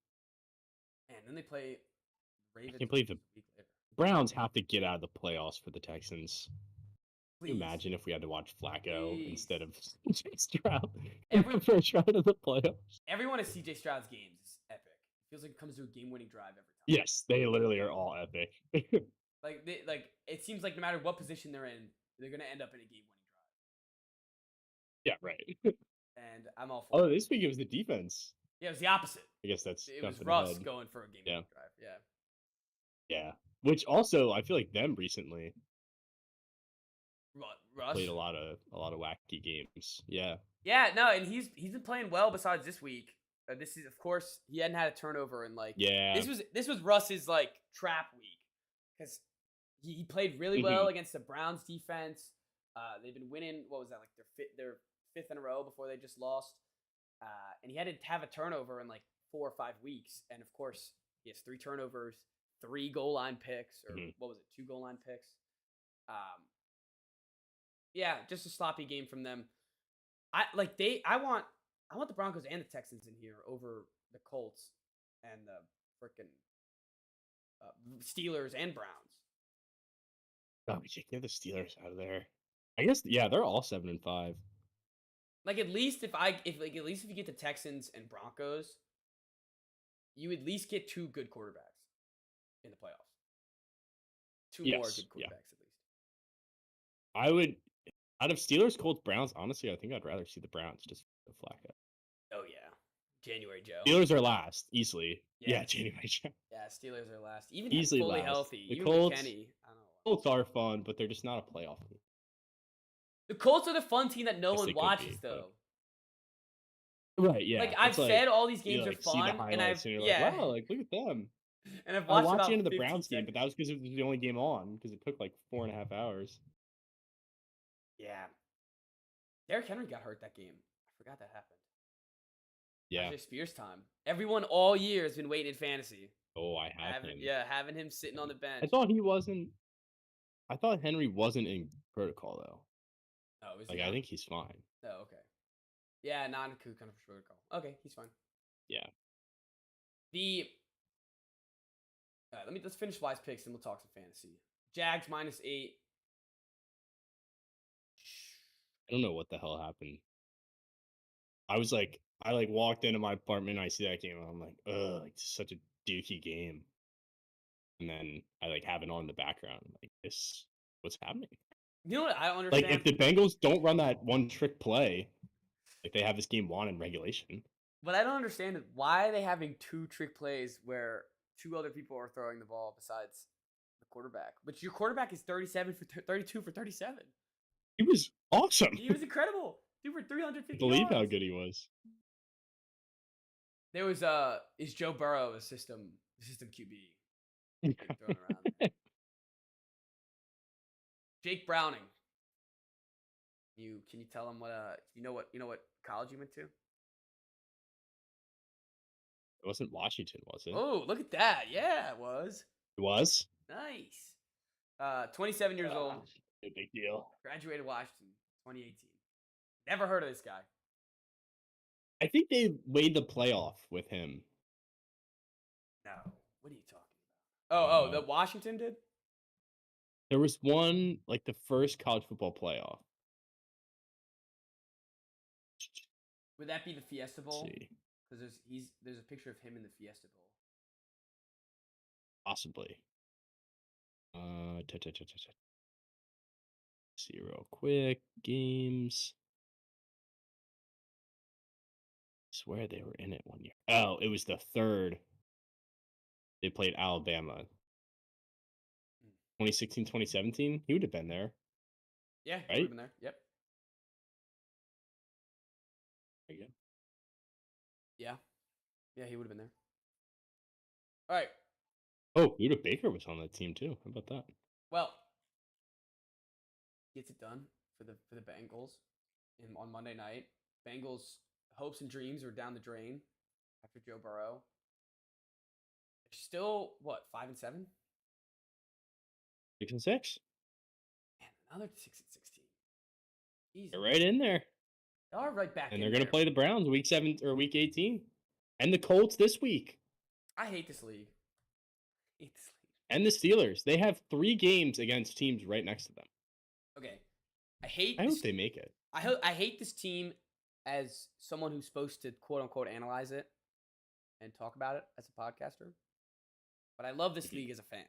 And then they play Ravens. I can't believe the Browns have to get out of the playoffs for the Texans. Can you imagine if we had to watch Flacco instead of CJ Stroud in the first round of the playoffs? Every one of CJ Stroud's games is epic. It feels like it comes to a game-winning drive every time. Yes, they literally are all epic. like it seems like no matter what position they're in, they're gonna end up in a game-winning drive. Yeah, right. And I'm all for it. Oh, this week it was the defense. Yeah, it was the opposite. I guess it was Russ going for a game-winning drive. Yeah. Yeah, which also I feel like them recently. Russ played a lot of wacky games. Yeah. Yeah, no, and he's been playing well besides this week. This is, of course, he hadn't had a turnover in like. Yeah. This was Russ's like trap week because he played really well against the Browns defense. They've been winning. What was that, like their fifth in a row before they just lost? And he had to have a turnover in like 4 or 5 weeks, and of course he has 3 turnovers, 3 goal line picks, or what was it, 2 goal line picks? Yeah, just a sloppy game from them. I want the Broncos and the Texans in here over the Colts and the freaking Steelers and Browns. Oh, we should get the Steelers out of there. I guess they're all 7-5. Like at least if you get the Texans and Broncos, you at least get 2 good quarterbacks in the playoffs. 2 more good quarterbacks at least. I would. Out of Steelers, Colts, Browns, honestly, I think I'd rather see the Browns just for Flacco. Oh yeah, January Joe. Steelers are last, easily. Yeah, Yes. January Joe. Yeah, Steelers are last. Even Easily fully last. healthy. The Even Colts, McKenny. I don't know. Colts are fun, but they're just not a playoff team. The Colts are the fun team that no Guess one they could watches, be, though. right, yeah. Like, I've It's like said all these you games are like see the fun, and highlights and you're like, yeah, wow, like look at them. and I've I watched watched the end about of the 15 Browns game, seconds. but that was because it was the only game on because it took like 4.5 hours. Yeah. Derrick Henry got hurt that game. I forgot that happened. Yeah. After Spears time. Everyone all year has been waiting in fantasy. Oh, I have him. Yeah, having him sitting on the bench. I thought he wasn't. I thought Henry wasn't in protocol though. Oh, is Like he I not? think he's fine. Oh, okay. Yeah, non kind of protocol. Okay, he's fine. Yeah. The let's finish wise picks and we'll talk some fantasy. Jags -8. I don't know what the hell happened. I was like, I like walked into my apartment and I see that game and I'm like, ugh, like such a dookie game. And then I like have it on in the background. I'm like, this, what's happening? You know what I don't Like understand? if the Bengals don't run that one trick play, like they have this game won in regulation. What I don't understand is why are they having 2 trick plays where 2 other people are throwing the ball besides the quarterback? But your quarterback is 32 for 37. He was awesome. He was incredible. Dude, for 350 I believe yards. how good he was. There was is Joe Burrow a system QB thrown around there. Jake Browning. Can you tell him what you know what college you went to? It wasn't Washington, was it? Oh, look at that. Yeah, it was. It was? Nice. 27 years old. No big deal. Graduated Washington, 2018. Never heard of this guy. I think they made the playoff with him. No. What are you talking about? The Washington did? There was one, like the first college football playoff. Would that be the Fiesta Bowl? Let's see. Because there's a picture of him in the Fiesta Bowl. Possibly. See real quick. Games. I swear they were in it one year. Oh, it was the third. They played Alabama. 2016, 2017? He would have been there. Yeah, he right? would have been there. Yep. There you go. Yeah, he would have been there. All right. Oh, Luda Baker was on that team too. How about that? Well, gets it done for the Bengals on Monday night. Bengals' hopes and dreams are down the drain after Joe Burrow. They're still what 5-7? 6-6. Man, another 6-16. Easy. They're right in there. They are right back. And they're gonna play the Browns week 7 or week 18. And the Colts this week. I hate this league. And the Steelers. They have 3 games against teams right next to them. Okay. I hope they make it. I hate this team as someone who's supposed to quote unquote analyze it and talk about it as a podcaster. But I love this league as a fan.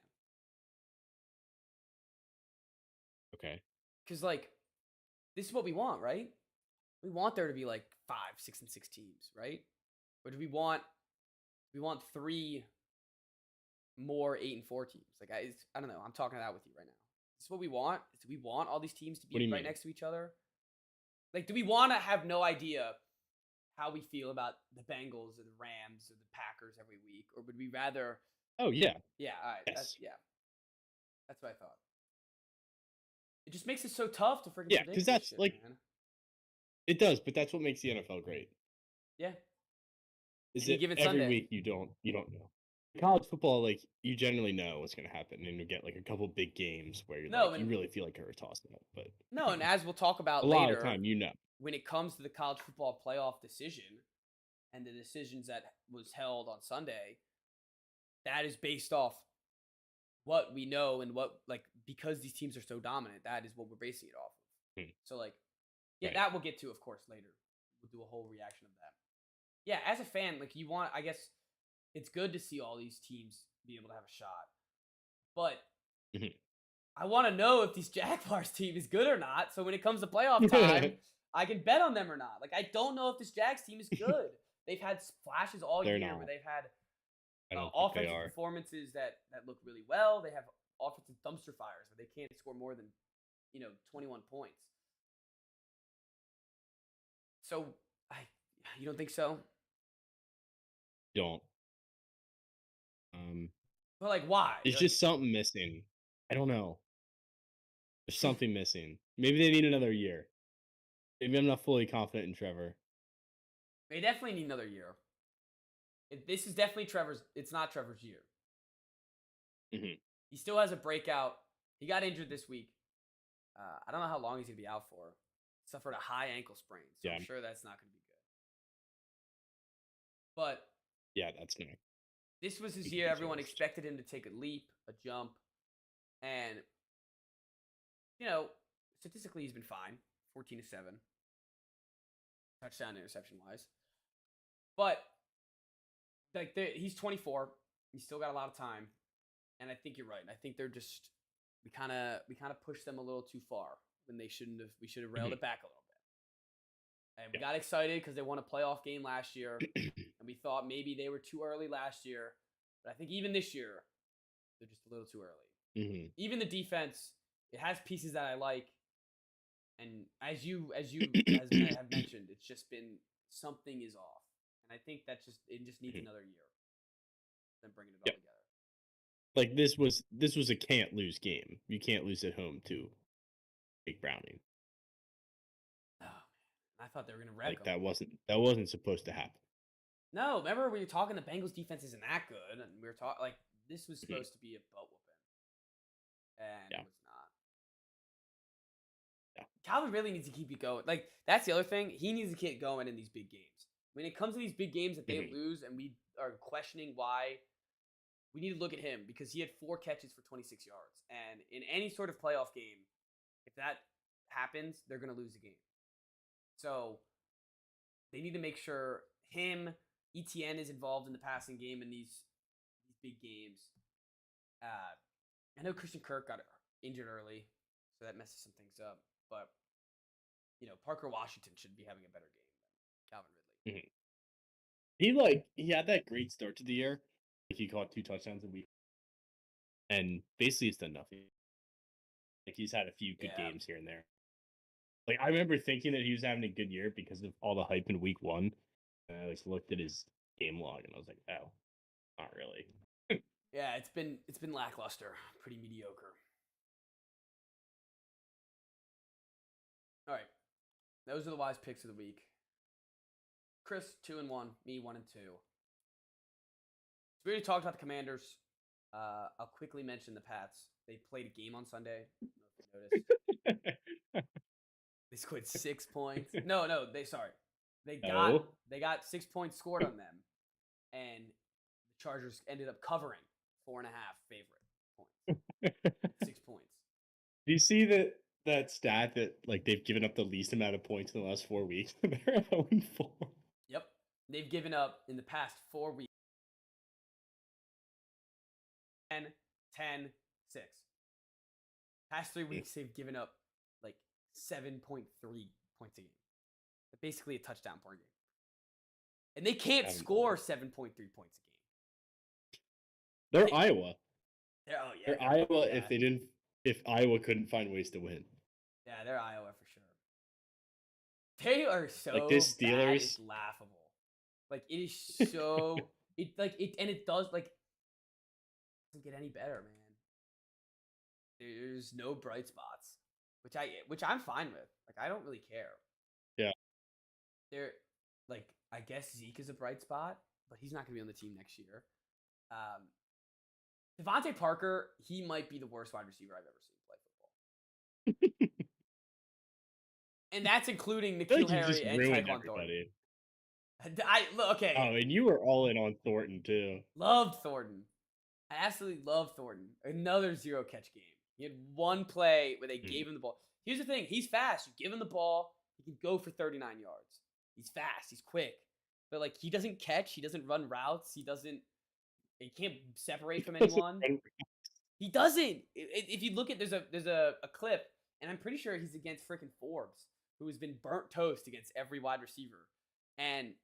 Okay. Because like this is what we want, right? We want there to be like 5, 6, and 6 teams, right? Or do we want 3 more 8 and 4 teams? Like I don't know. I'm talking it out with you right now. This is what we want. Do we want all these teams to be right next to each other? Like, do we want to have no idea how we feel about the Bengals or the Rams or the Packers every week, or would we rather? Oh yeah. Yeah. All right. Yes. That's what I thought. It just makes it so tough to freaking because that's shit, like, man. It does, but that's what makes the NFL great. Yeah. Is that every Sunday. Week you don't know. College football, like you generally know what's going to happen, and you get like a couple big games where you're you really feel like you're tossing it. But no, and as we'll talk about a later, lot of time, when it comes to the college football playoff decision and the decisions that was held on Sunday, that is based off what we know and what because these teams are so dominant, that is what we're basing it off of. So that we'll get to, of course, later. We'll do a whole reaction of that. Yeah, as a fan, you want, I guess, it's good to see all these teams be able to have a shot. But I want to know if this Jaguars team is good or not. So when it comes to playoff time, I can bet on them or not. I don't know if this Jags team is good. they've had flashes all They're year where not. they've had I don't think they offensive are. performances that look really well. They have offensive dumpster fires where they can't score more than 21 points. So you don't think so? Don't. Um, But like, why? there's Like, just something missing. I don't know. There's something missing. Maybe they need another year. Maybe I'm not fully confident in Trevor. they definitely need another year. This is definitely Trevor's. It's not Trevor's year. Hmm. He still has a breakout. He got injured this week. I don't know how long he's gonna be out for. Suffered a high ankle sprain, so Yeah. I'm sure that's not gonna be good. But Yeah, that's not. this was his Big year. Everyone exist. expected him to take a leap, a jump, and statistically he's been fine. 14-7, touchdown interception wise. But like he's 24. He's still got a lot of time, and I think you're right. I think they're just we kind of pushed them a little too far when they shouldn't have. We should have railed it back a little bit. And we got excited because they won a playoff game last year, and we thought maybe they were too early last year. But I think even this year, they're just a little too early. Mm-hmm. Even the defense, it has pieces that I like, and as you have mentioned, it's just been something is off, and I think that it just needs another year. Then bringing it all Yep. together. Like this was a can't lose game. You can't lose at home to Big Browning. Oh man, I thought they were gonna wreck Like them. that wasn't supposed to happen. No, remember we were talking the Bengals defense isn't that good, and we were talking like this was supposed to be a butt whooping, and it was not. Yeah. Calvin really needs to keep it going. Like that's the other thing. He needs to keep going in these big games. When it comes to these big games that they lose, and we are questioning why, we need to look at him because he had 4 catches for 26 yards, and in any sort of playoff game, if that happens, they're gonna lose the game. So they need to make sure ETN is involved in the passing game in these big games. I know Christian Kirk got injured early, so that messes some things up. But Parker Washington should be having a better game than Calvin Ridley. He had that great start to the year. Like he caught 2 touchdowns a week, and basically he's done nothing. Like he's had a few good games here and there. Like I remember thinking that he was having a good year because of all the hype in week 1. And I looked at his game log and I was like, oh, not really. Yeah, it's been lackluster, pretty mediocre. All right, those are the wise picks of the week. Chris 2-1, me 1-2. So we already talked about the Commanders. I'll quickly mention the Pats. They played a game on Sunday. I don't know if you noticed. They scored 6 points. No, they got 6 points scored on them, and the Chargers ended up covering 4.5 favorite points. 6 points. Do you see that stat that like they've given up the least amount of points in the last 4 weeks? They're 0-4. Yep, they've given up in the past 4 weeks 10, 10, 6. Past 3 weeks they've given up like 7.3 points a game. Basically a touchdown per game. And they can't score 7.3 points a game. They're Iowa. Oh yeah. They're Iowa if Iowa couldn't find ways to win. Yeah, they're Iowa for sure. They are so like this bad, Steelers it's laughable. Like it is so it does doesn't get any better, man. There's no bright spots, which I'm fine with. Like I don't really care. Yeah. They're like I guess Zeke is a bright spot, but he's not going to be on the team next year. Devontae Parker, he might be the worst wide receiver I've ever seen play football. And that's including N'Keal Harry and Tyquan Thornton. Okay. Oh, and you were all in on Thornton too. Loved Thornton. I absolutely love Thornton. Another 0 catch game. He had 1 play where they gave him the ball. Here's the thing. He's fast. You give him the ball, he can go for 39 yards. He's fast. He's quick. But like he doesn't catch. He doesn't run routes. He can't separate from anyone. He doesn't. If you look at there's a clip, and I'm pretty sure he's against freaking Forbes, who has been burnt toast against every wide receiver. And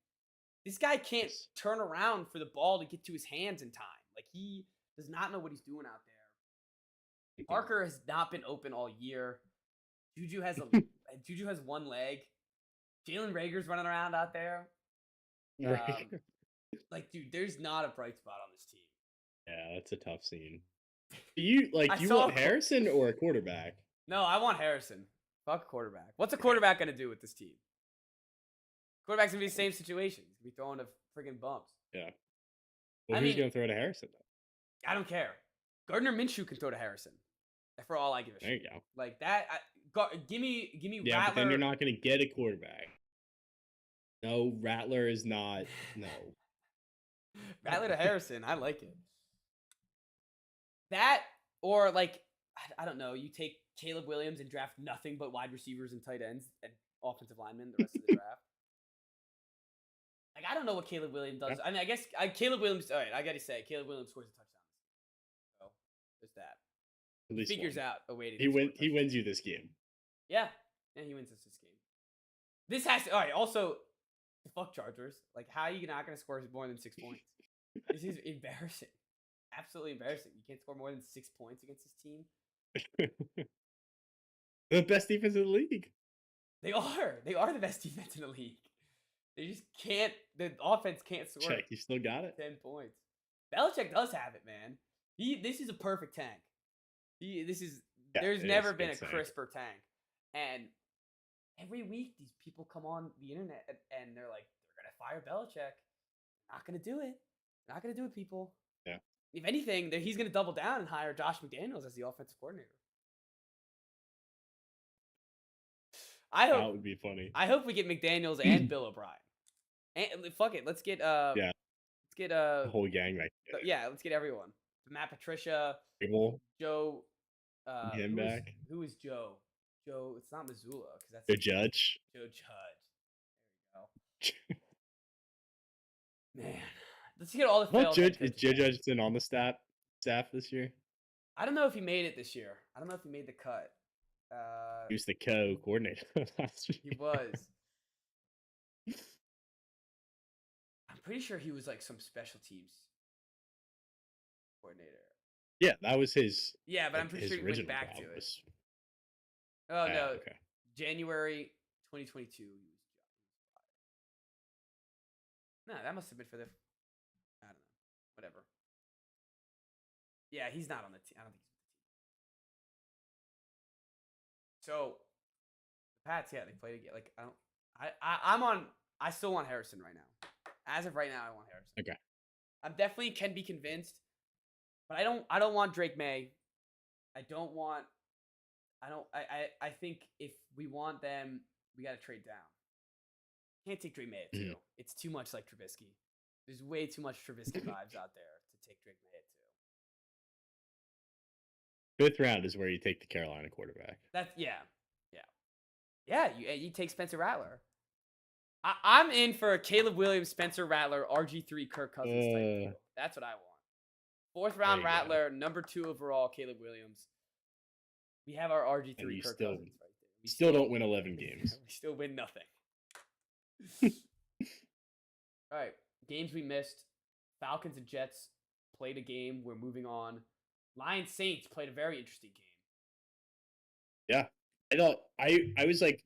This guy can't Yes. turn around for the ball to get to his hands in time. Like, he does not know what he's doing out there. Mhm. Parker has not been open all year. Juju has one leg. Jalen Rager's running around out there. Right. Like, dude, there's not a bright spot on this team. Yeah, that's a tough scene. Do I you saw. want Harrison or a quarterback? No, I want Harrison. Fuck quarterback. What's a Okay. quarterback gonna do with this team? Quarterback's gonna be the same situation. He's gonna be throwing to friggin' bumps. Yeah. Well, I who's mean, going to throw to Harrison? I don't care. Gardner Minshew can throw to Harrison. For all I give a There you shit. go. Like that. Give me Yeah, Rattler. but then you're not going to get a quarterback. No, Rattler is not. No. Rattler to Harrison. I like it. That or like I don't know. You take Caleb Williams and draft nothing but wide receivers and tight ends and offensive linemen the rest of the draft. Like I don't know what Caleb Williams does. I mean, I guess Caleb Williams. All right, I gotta say Caleb Williams scores a touchdown. So there's that. At least Figures one. out a way to. He wins you this game. Yeah, and he wins us this game. This has to. All right. Also, fuck Chargers. Like, how are you not gonna score more than 6 points? This is embarrassing. Absolutely embarrassing. You can't score more than 6 points against this team. The best defense in the league. They are. They are the best defense in the league. They just can't. The offense can't score. Check. You still got it. 10 points. Belichick does have it, man. This is a perfect tank. There's never been a crisper tank. And every week these people come on the internet and they're like, they're gonna fire Belichick. Not gonna do it. Not gonna do it, people. Yeah. If anything, he's gonna double down and hire Josh McDaniels as the offensive coordinator. That would be funny. I hope we get McDaniels and Bill O'Brien. And fuck it, let's get the whole gang right there. Yeah, let's get everyone. Matt Patricia, Joe. Him back. Who is Joe? Joe. It's not Missoula because that's the Judge. Joe Judge. There we go. Man, let's get all the failed. Is Joe Judge on the staff this year? I don't know if he made it this year. I don't know if he made the cut. He was the co-coordinator last year. He was. I'm pretty sure he was like some special teams coordinator. Yeah, that was his. Yeah, but I'm pretty sure he went back to it. Oh no, okay. January 2022. No, that must have been for the. I don't know. Whatever. Yeah, he's not on the team. I don't think he's on the team. So, the Pats, yeah, they played again. Like I still want Harrison right now. As of right now, I want Harrison. Okay. I definitely can be convinced, but I don't want Drake May. I think if we want them, we got to trade down. Can't take Drake May at 2. It's too much like Trubisky. There's way too much Trubisky vibes out there to take Drake May at 2. 5th round is where you take the Carolina quarterback. You take Spencer Rattler. I'm in for a Caleb Williams, Spencer Rattler, RG3, Kirk Cousins type deal. That's what I want. 4th round Rattler, number 2 overall, Caleb Williams. We have our RG3 Kirk Cousins right there. We still don't win 11 games. We still win nothing. All right, games we missed. Falcons and Jets played a game. We're moving on. Lions Saints played a very interesting game. Yeah, I thought I was like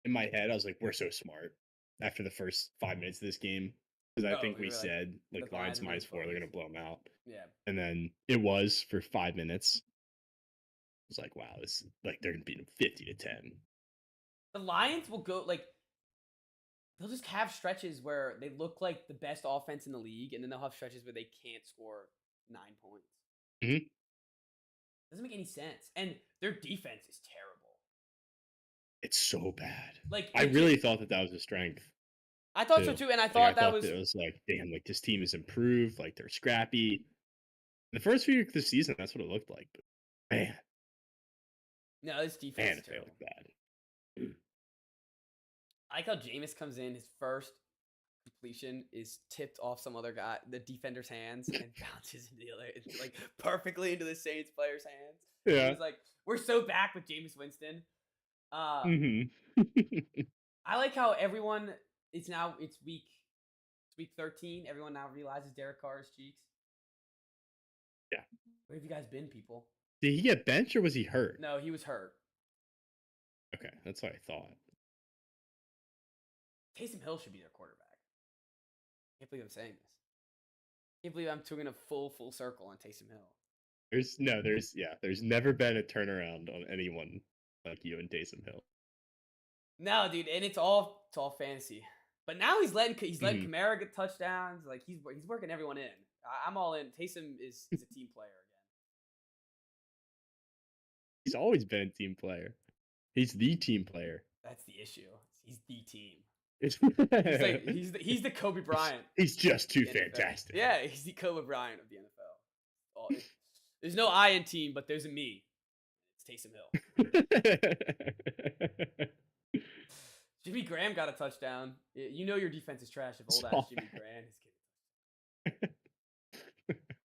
in my head. I was like, we're so smart after the first 5 minutes of this game because I think we said like Lions -4, they're gonna blow them out. Yeah, and then it was for 5 minutes. I was like, wow, this like they're gonna beat them 50-10. The Lions will go like. They'll just have stretches where they look like the best offense in the league, and then they'll have stretches where they can't score 9 points. Doesn't make any sense. And their defense is terrible. It's so bad. Like I really thought that was a strength. I thought so too, and I thought that was. It was like, damn, like this team is improved. Like they're scrappy. The first few weeks of the season, that's what it looked like. But man, no, this defense is they look bad. I like how Jameis comes in. His first completion is tipped off some other guy, the defender's hands, and bounces into the other, like perfectly into the Saints player's hands. Yeah, it was like we're so back with Jameis Winston. I like how everyone. It's week Week 13, everyone now realizes Derek Carr's cheeks. Yeah. Where have you guys been, people? Did he get benched or was he hurt? No, he was hurt. Okay, that's what I thought. Taysom Hill should be their quarterback. I can't believe I'm saying this. I can't believe I'm doing a full circle on Taysom Hill. There's never been a turnaround on anyone like you and Taysom Hill. No, dude, and it's all fantasy. But now he's letting Kamara get touchdowns. Like he's working everyone in. I'm all in. Taysom is a team player again. He's always been a team player. He's the team player. That's the issue. He's the team. He's the Kobe Bryant. He's just too fantastic. Yeah, he's the Kobe Bryant of the NFL. Oh, there's no I in team, but there's a me. It's Taysom Hill. Jimmy Graham got a touchdown. You know your defense is trash if old ass Jimmy Graham is getting.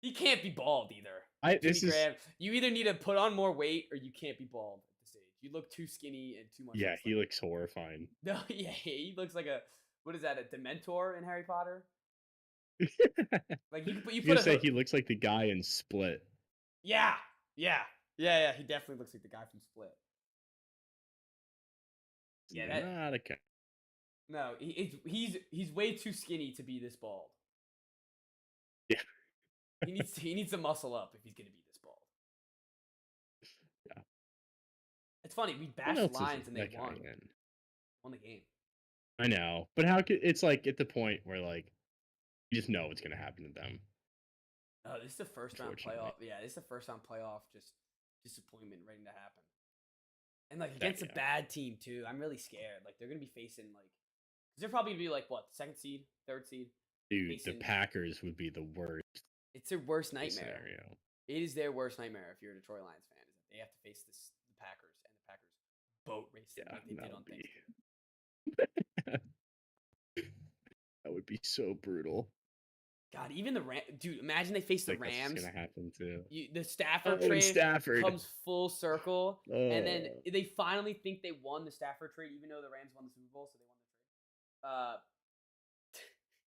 He can't be bald either. Jimmy Graham, you either need to put on more weight or you can't be bald at this age. You look too skinny and too much. Yeah, he looks horrifying. No, yeah, he looks like a Dementor in Harry Potter? Like you put say he looks like the guy in Split. Yeah. He definitely looks like the guy from Split. Yeah, No, he's way too skinny to be this bald. Yeah. he needs to muscle up if he's gonna be this bald. Yeah. It's funny, we bashed the Lions and they won. Won the game. I know. But how could it's like at the point where like you just know what's gonna happen to them. Oh, this is the first round playoff. Yeah, this is the first round playoff just disappointment waiting to happen. And like against a bad team too. I'm really scared. Like they're gonna be facing like they're probably gonna be like what, second seed, third seed? Dude, the Packers would be the worst. It's their worst nightmare. Scenario. It is their worst nightmare if you're a Detroit Lions fan, is that they have to face the Packers and the Packers boat race like they did on Thanksgiving. That would be so brutal. God, even the dude, imagine they face the Rams. That's gonna happen too. The Stafford trade comes full circle, and then they finally think they won the Stafford trade, even though the Rams won the Super Bowl, so they won the trade.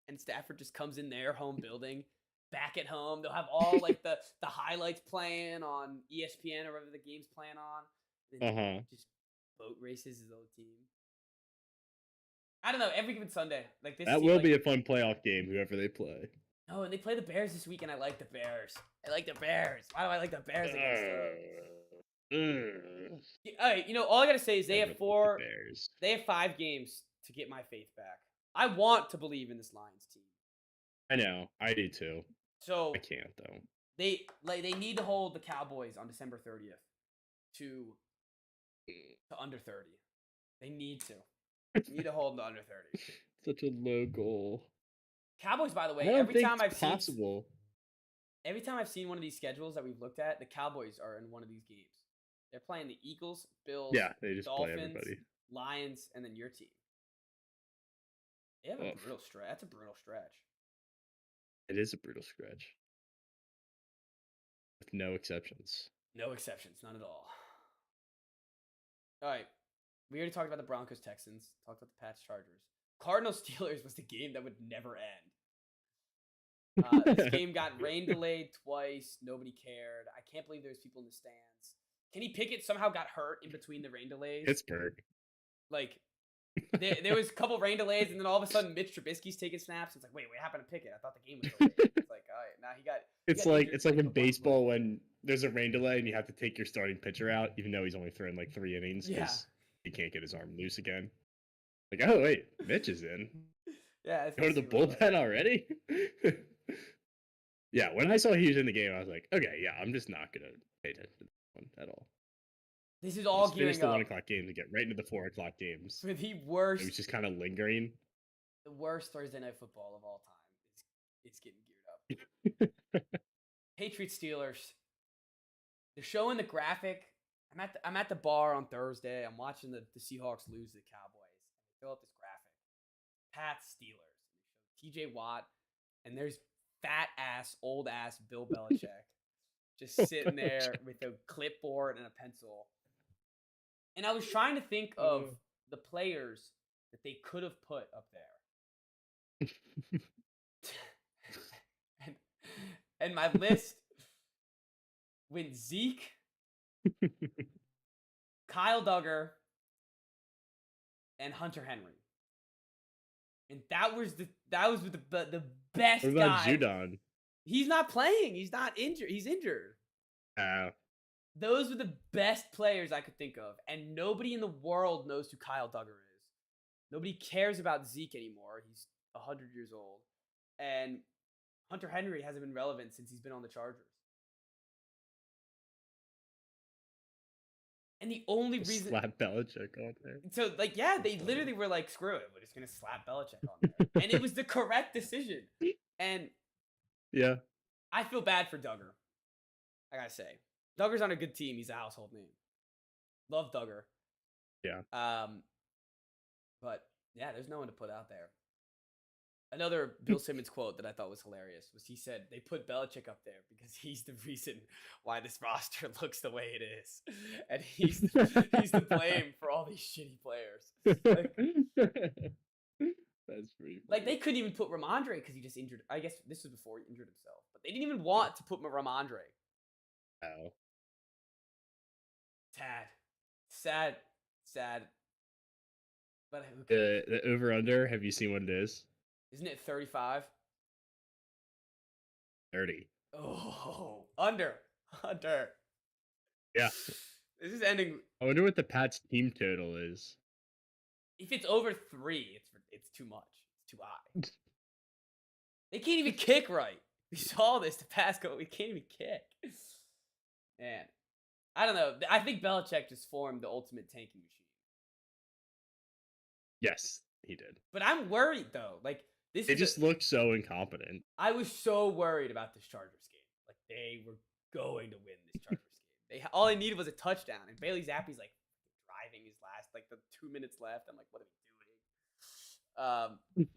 And Stafford just comes in their home building, back at home. They'll have all like the highlights playing on ESPN or whatever the game's playing on. Just boat races his old team. I don't know. Every given Sunday, like this. That will be a fun playoff game, whoever they play. Oh, and they play the Bears this week, and I like the Bears. Why do I like the Bears against them? All right, all I gotta say is they have 5 games to get my faith back. I want to believe in this Lions team. I know, I do too. So I can't though. They need to hold the Cowboys on December 30th to under 30. They need to. They need to hold them to under 30. Such a low goal. Cowboys, by the way, every time I've seen one of these schedules that we've looked at, the Cowboys are in one of these games. They're playing the Eagles, Bills, they just Dolphins, play everybody. Lions, and then your team. They have a brutal stretch. That's a brutal stretch. It is a brutal stretch. With no exceptions. No exceptions, none at all. All right. We already talked about the Broncos Texans, talked about the Pats Chargers. Cardinals Steelers was the game that would never end. This game got rain delayed twice. Nobody cared. I can't believe there's people in the stands. Kenny Pickett somehow got hurt in between the rain delays. Pittsburgh. Like, there was a couple rain delays, and then all of a sudden Mitch Trubisky's taking snaps. It's like, wait, what happened to Pickett? I thought the game was over. It's like, all right, now he got. It's like in baseball when there's a rain delay and you have to take your starting pitcher out, even though he's only thrown like 3 innings because he can't get his arm loose again. Like, oh wait, Mitch is in. Yeah, go to the bullpen already. Yeah, when I saw he was in the game, I was like, okay, yeah, I'm just not gonna pay attention to this one at all. This is all gearing up. Finish the 1 o'clock game to get right into the 4 o'clock games. For the worst. It was just kind of lingering. The worst Thursday night football of all time. It's getting geared up. Patriots Steelers. They're showing the graphic. I'm at the bar on Thursday. I'm watching the Seahawks lose to the Cowboys. They show up this graphic. Pats Steelers. They show TJ Watt, and there's fat ass, old ass Bill Belichick just sitting there with a clipboard and a pencil. And I was trying to think of the players that they could have put up there. And my list went Zeke, Kyle Duggar, and Hunter Henry. And that was the best What about guy. Judon? He's not playing. He's not injured. He's injured. Those were the best players I could think of. And nobody in the world knows who Kyle Duggar is. Nobody cares about Zeke anymore. He's 100 years old. And Hunter Henry hasn't been relevant since he's been on the Chargers. And the only reason... Slap Belichick on there. So, like, yeah, they literally were like, screw it. We're just going to slap Belichick on there. And it was the correct decision. And yeah, I feel bad for Duggar. I got to say. Duggar's on a good team. He's a household name. Love Duggar. Yeah. But, yeah, there's no one to put out there. Another Bill Simmons quote that I thought was hilarious was he said they put Belichick up there because he's the reason why this roster looks the way it is. And he's the blame for all these shitty players. That's pretty funny. Like, they couldn't even put Ramondre because he just injured. I guess this was before he injured himself. But they didn't even want to put Ramondre. Oh. Sad. But the over-under, have you seen what it is? Isn't it 35? 30. Oh, under. Yeah. This is ending. I wonder what the Pats team total is. If it's over 3, it's too much. It's too high. They can't even kick right. We saw this the past couple. We can't even kick. Man, I don't know. I think Belichick just formed the ultimate tanking machine. Yes, he did. But I'm worried though. Like this. They just look so incompetent. I was so worried about this Chargers game. Like they were going to win this Chargers game. All they needed was a touchdown, and Bailey Zappi's like driving his last like the 2 minutes left. I'm like, what are we doing?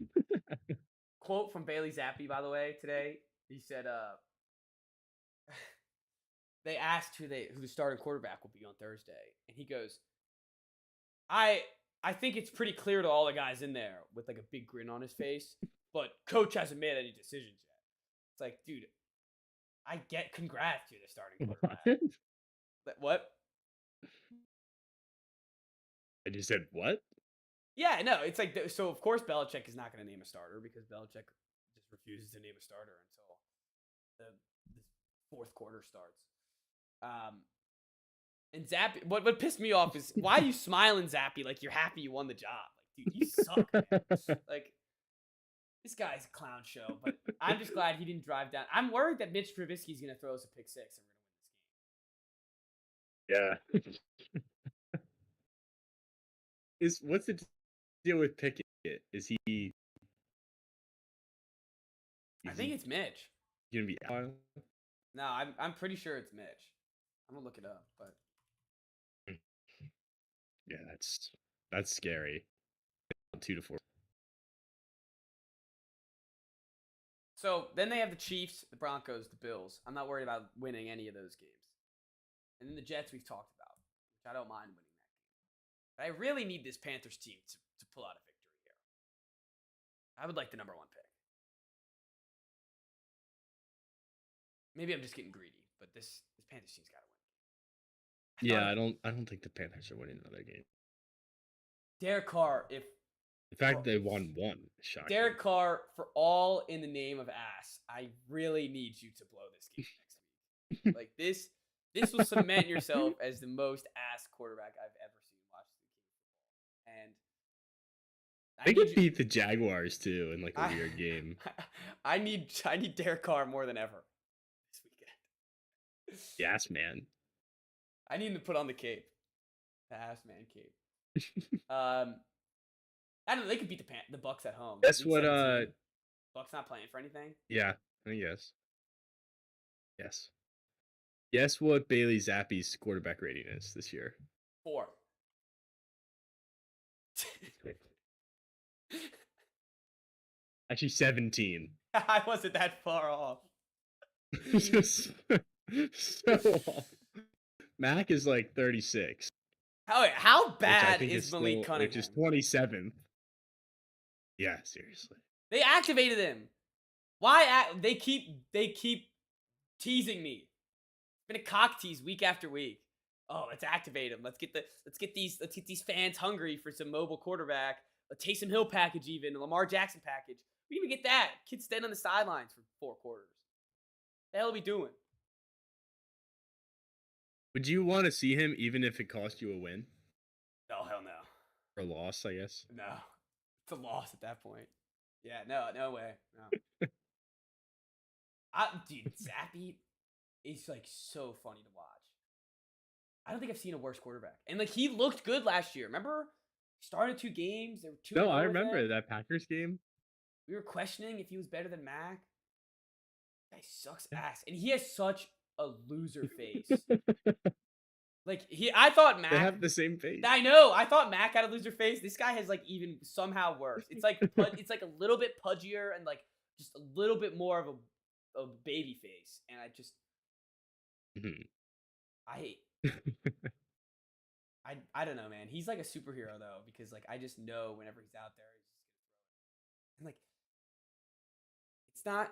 Quote from Bailey Zappi, by the way, today. He said, they asked who the starting quarterback will be on Thursday, and he goes, I think it's pretty clear to all the guys in there with like a big grin on his face, but coach hasn't made any decisions yet. It's like, dude, I get congrats to the starting quarterback. What? And you said what? Yeah, no, it's like, so of course Belichick is not going to name a starter because Belichick just refuses to name a starter until the fourth quarter starts. And Zappy, what pissed me off is why are you smiling, Zappy? Like you're happy you won the job. Like, dude, you suck, man. Like, this guy's a clown show, but I'm just glad he didn't drive down. I'm worried that Mitch Trubisky's going to throw us a pick 6 and we're going to win this game. Yeah. What's the deal with Pickett? Is he? I think it's Mitch. Gonna be out? No, I'm pretty sure it's Mitch. I'm gonna look it up, but yeah, that's scary. 2 to 4. So then they have the Chiefs, the Broncos, the Bills. I'm not worried about winning any of those games. And then the Jets we've talked about, which I don't mind winning that game. But I really need this Panthers team to pull out a victory here. I would like the number 1 pick. Maybe I'm just getting greedy, but this Panthers team's got to win. Yeah, I don't think the Panthers are winning another game. Derek Carr, in fact, they won one. Shocking. Derek Carr, for all in the name of ass, I really need you to blow this game next week. Like this will cement yourself as the most ass quarterback I've ever seen watch the game. And they could beat the Jaguars too in like a weird game. I need Derek Carr more than ever this weekend. Yes, man. I need him to put on the cape, the ass man cape. I don't know. They could beat the Bucks at home. That's what. 17. Bucks not playing for anything. Yeah, I think yes. Yes. Guess what Bailey Zappi's quarterback rating is this year? 4. Actually, 17. I wasn't that far off. Just so off. Mac is like 36. How bad is Malik Cunningham? Which is 27th. Yeah, seriously. They activated him. Why? They keep teasing me. Been a cock tease week after week. Oh, let's activate him. Let's get these fans hungry for some mobile quarterback. A Taysom Hill package, even a Lamar Jackson package. We even get that. Kids stand on the sidelines for 4 quarters. The hell are we doing? Would you want to see him even if it cost you a win Oh hell no, or loss? I guess. no. It's a loss at that point. Yeah, no way. No. Dude, Zappy is like so funny to watch. I don't think I've seen a worse quarterback. And like he looked good last year. Remember? Started 2 games. There were two. No, I remember that Packers game. We were questioning if he was better than Mac. Guy sucks ass, and he has such a loser face. Like I thought Mac. They have the same face. I know. I thought Mac had a loser face. This guy has like even somehow worse. It's like it's like a little bit pudgier and like just a little bit more of a baby face, and I I don't know, man. He's like a superhero though, because like I just know whenever he's out there, he's just gonna throw it. And like it's not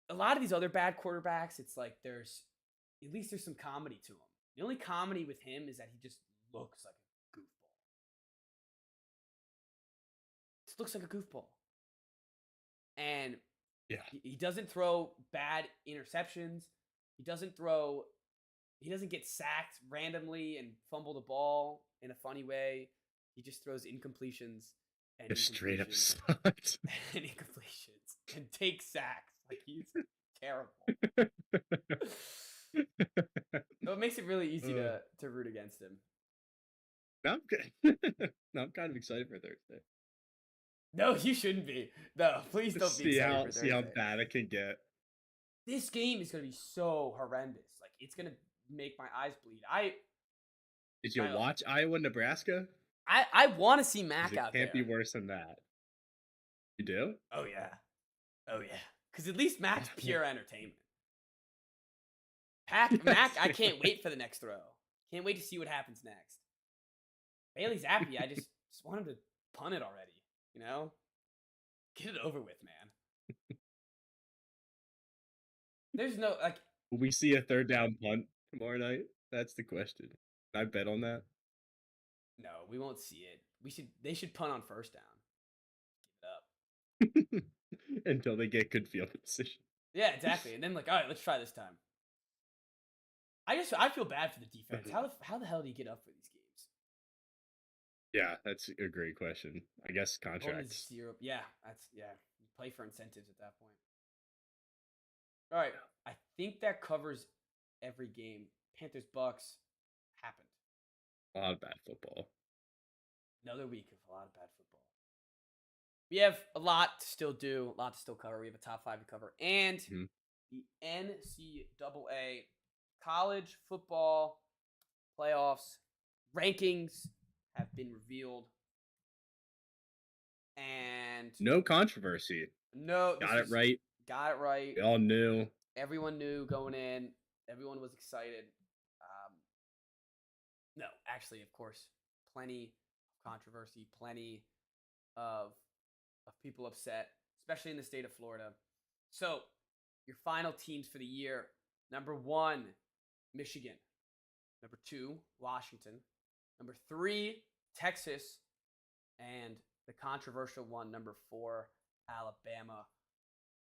a lot of these other bad quarterbacks. It's like there's at least there's some comedy to him. The only comedy with him is that he just looks like a goofball. Just looks like a goofball, and Yeah. he doesn't throw bad interceptions. He doesn't throw. He doesn't get sacked randomly and fumble the ball in a funny way. He just throws incompletions and Just straight up incompletions sucks. and incompletions and takes sacks. Like he's terrible. So it makes it really easy to root against him. No, I'm good. No, I'm kind of excited for Thursday. No, you shouldn't be. No, please don't be excited for See how Thursday. bad it can get. This game is gonna be so horrendous. Like it's gonna make my eyes bleed. Did you watch Iowa, Nebraska? I want to see Mac out there. It can't be worse than that. You do? Oh yeah, oh yeah. Because at least Mac's pure entertainment. Mac, I can't wait for the next throw. Can't wait to see what happens next. Bailey Zappi, I just want him to punt it already. You know, get it over with, man. There's no like. Will we see a third down punt tomorrow night? That's the question. Can I bet on that? No, we won't see it. They should punt on first down. Give it up. Until they get good field position. Yeah, exactly. And then like, all right, let's try this time. I feel bad for the defense. How the hell do you get up for these games? Yeah, that's a great question. I guess contracts. Yeah, you play for incentives at that point. All right, I think that covers every game. Panthers Bucks happened. A lot of bad football. Another week of a lot of bad football. We have a lot to still do, a lot to still cover. We have a top 5 to cover, and the NCAA college football playoffs rankings have been revealed, and no controversy. No, got it right. Got it right. We all knew. Everyone knew going in. Everyone was excited. No, actually, of course, plenty of controversy, plenty of people upset, especially in the state of Florida. So, your final teams for the year: number 1, Michigan; number 2, Washington; number 3, Texas; and the controversial one, number 4, Alabama.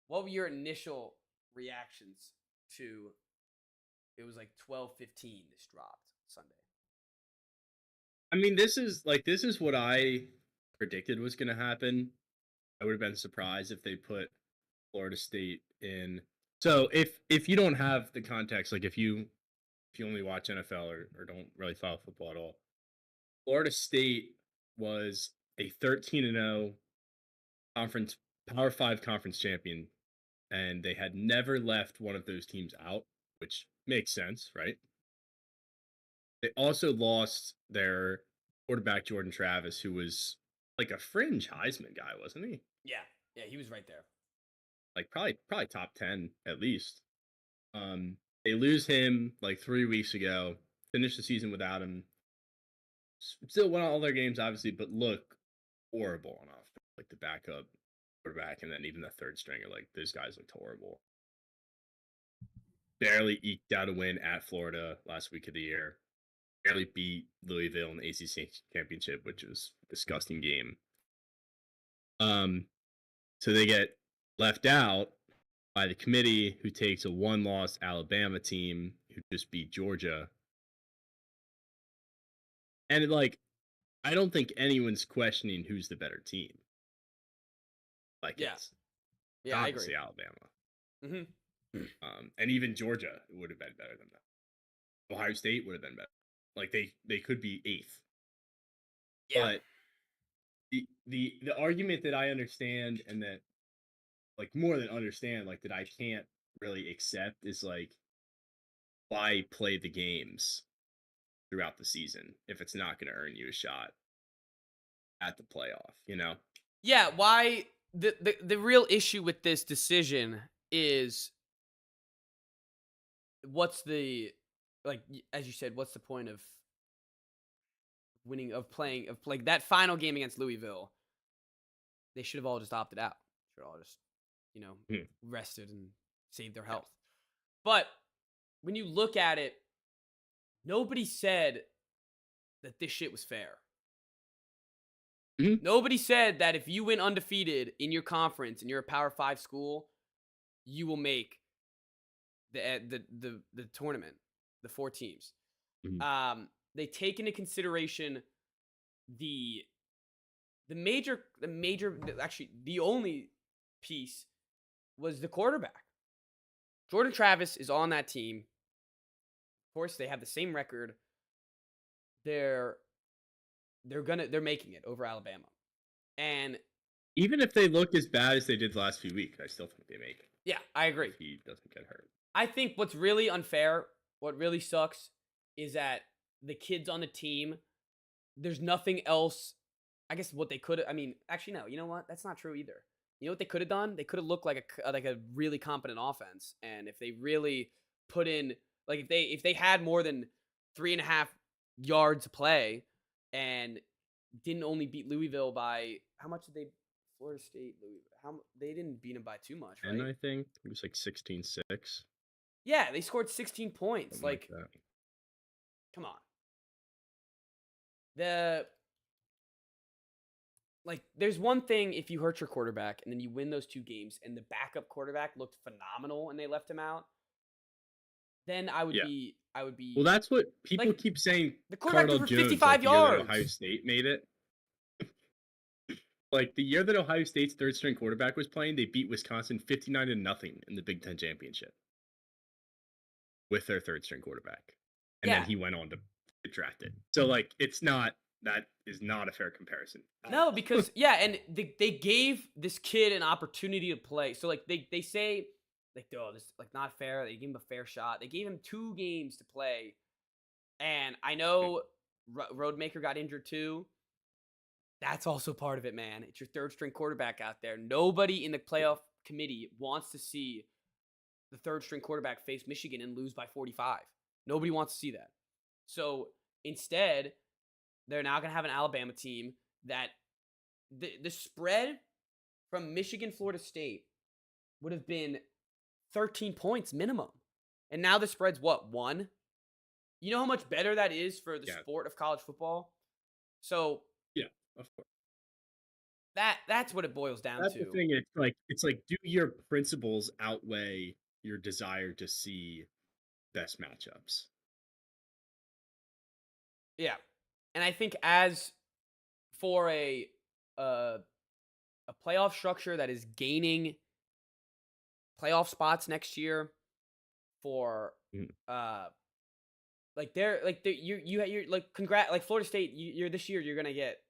What were your initial reactions to? It was like 12:15. This dropped Sunday. I mean, this is what I predicted was going to happen. I would have been surprised if they put Florida State in. So if you don't have the context, like if you only watch NFL or don't really follow football at all, Florida State was a 13-0 conference Power 5 conference champion, and they had never left one of those teams out, which makes sense, right? They also lost their quarterback, Jordan Travis, who was like a fringe Heisman guy, wasn't he? Yeah, he was right there. Like probably top 10 at least. They lose him like 3 weeks ago. Finished the season without him. Still won all their games, obviously, but look horrible on offense. Like the backup quarterback, and then even the third stringer. Like those guys looked horrible. barely eked out a win at Florida last week of the year. Barely beat Louisville in the ACC championship, which was a disgusting game. So they get left out by the committee, who takes a one-loss Alabama team who just beat Georgia, and I don't think anyone's questioning who's the better team. Like Yeah. it's Yeah, I agree. obviously Alabama, Hmm. and even Georgia would have been better than that. Ohio State would have been better. Like they could be eighth, Yeah. but the argument that I understand and that more than understand, that I can't really accept is why play the games throughout the season if it's not going to earn you a shot at the playoff, you know? Yeah, why the real issue with this decision is what's the as you said, what's the point of winning of playing of like that final game against Louisville? They should have all just opted out. Should all just, you know, Mhm. rested and saved their Yeah. health. But when you look at it, nobody said that this shit was fair. Mhm. Nobody said that if you win undefeated in your conference and you're a Power 5 school, you will make the tournament, the 4 teams. Mhm. They take into consideration the the major actually the only piece was the quarterback. Jordan Travis is on that team. Of course, they have the same record. They're they're making it over Alabama. And Even if they look as bad as they did the last few weeks, I still think they make it yeah, I agree. if he doesn't get hurt. I think what's really unfair, what really sucks, is that the kids on the team, there's nothing else. I guess what they could, I mean, actually, no, you know what? That's not true either. You know what they could have done? They could have looked like a really competent offense, and if they really put in, like, if they had more than 3.5 yards to play, and didn't only beat Louisville by how much did they? Florida State, Louisville. They didn't beat them by too much, And right? I think it was 16-6, Yeah, they scored 16 points. something like Like, that. come on. The like there's one thing if you hurt your quarterback and then you win those 2 games and the backup quarterback looked phenomenal and they left him out, then Yeah. I would Well, be that's what people like keep saying. the quarterback threw Cardell for Jones, 55 the year that Ohio yards. State made it, the year that Ohio State's third string quarterback was playing, they beat Wisconsin 59-0 in the Big Ten championship with their third string quarterback. And then Yeah. he went on to get drafted. So that is not a fair comparison at No, all. because yeah, and they gave this kid an opportunity to play. So like they say like, oh, this is like not fair. They gave him a fair shot. They gave him 2 games to play. And I know Roadmaker got injured too. That's also part of it, man. It's your third string quarterback out there. Nobody in the playoff committee wants to see the third string quarterback face Michigan and lose by 45. Nobody wants to see that. So instead, they're now going to have an Alabama team that the spread from Michigan, Florida State would have been 13 points minimum. And now the spread's what, 1? You know how much better that is for the Yeah. sport of college football? So Yeah, of course. that's what it boils down That's the to. thing. It's like, do your principles outweigh your desire to see best matchups? Yeah. And I think as for uh, a playoff structure that is gaining playoff spots next year for Mm. you're like like Florida State you're this year you're gonna get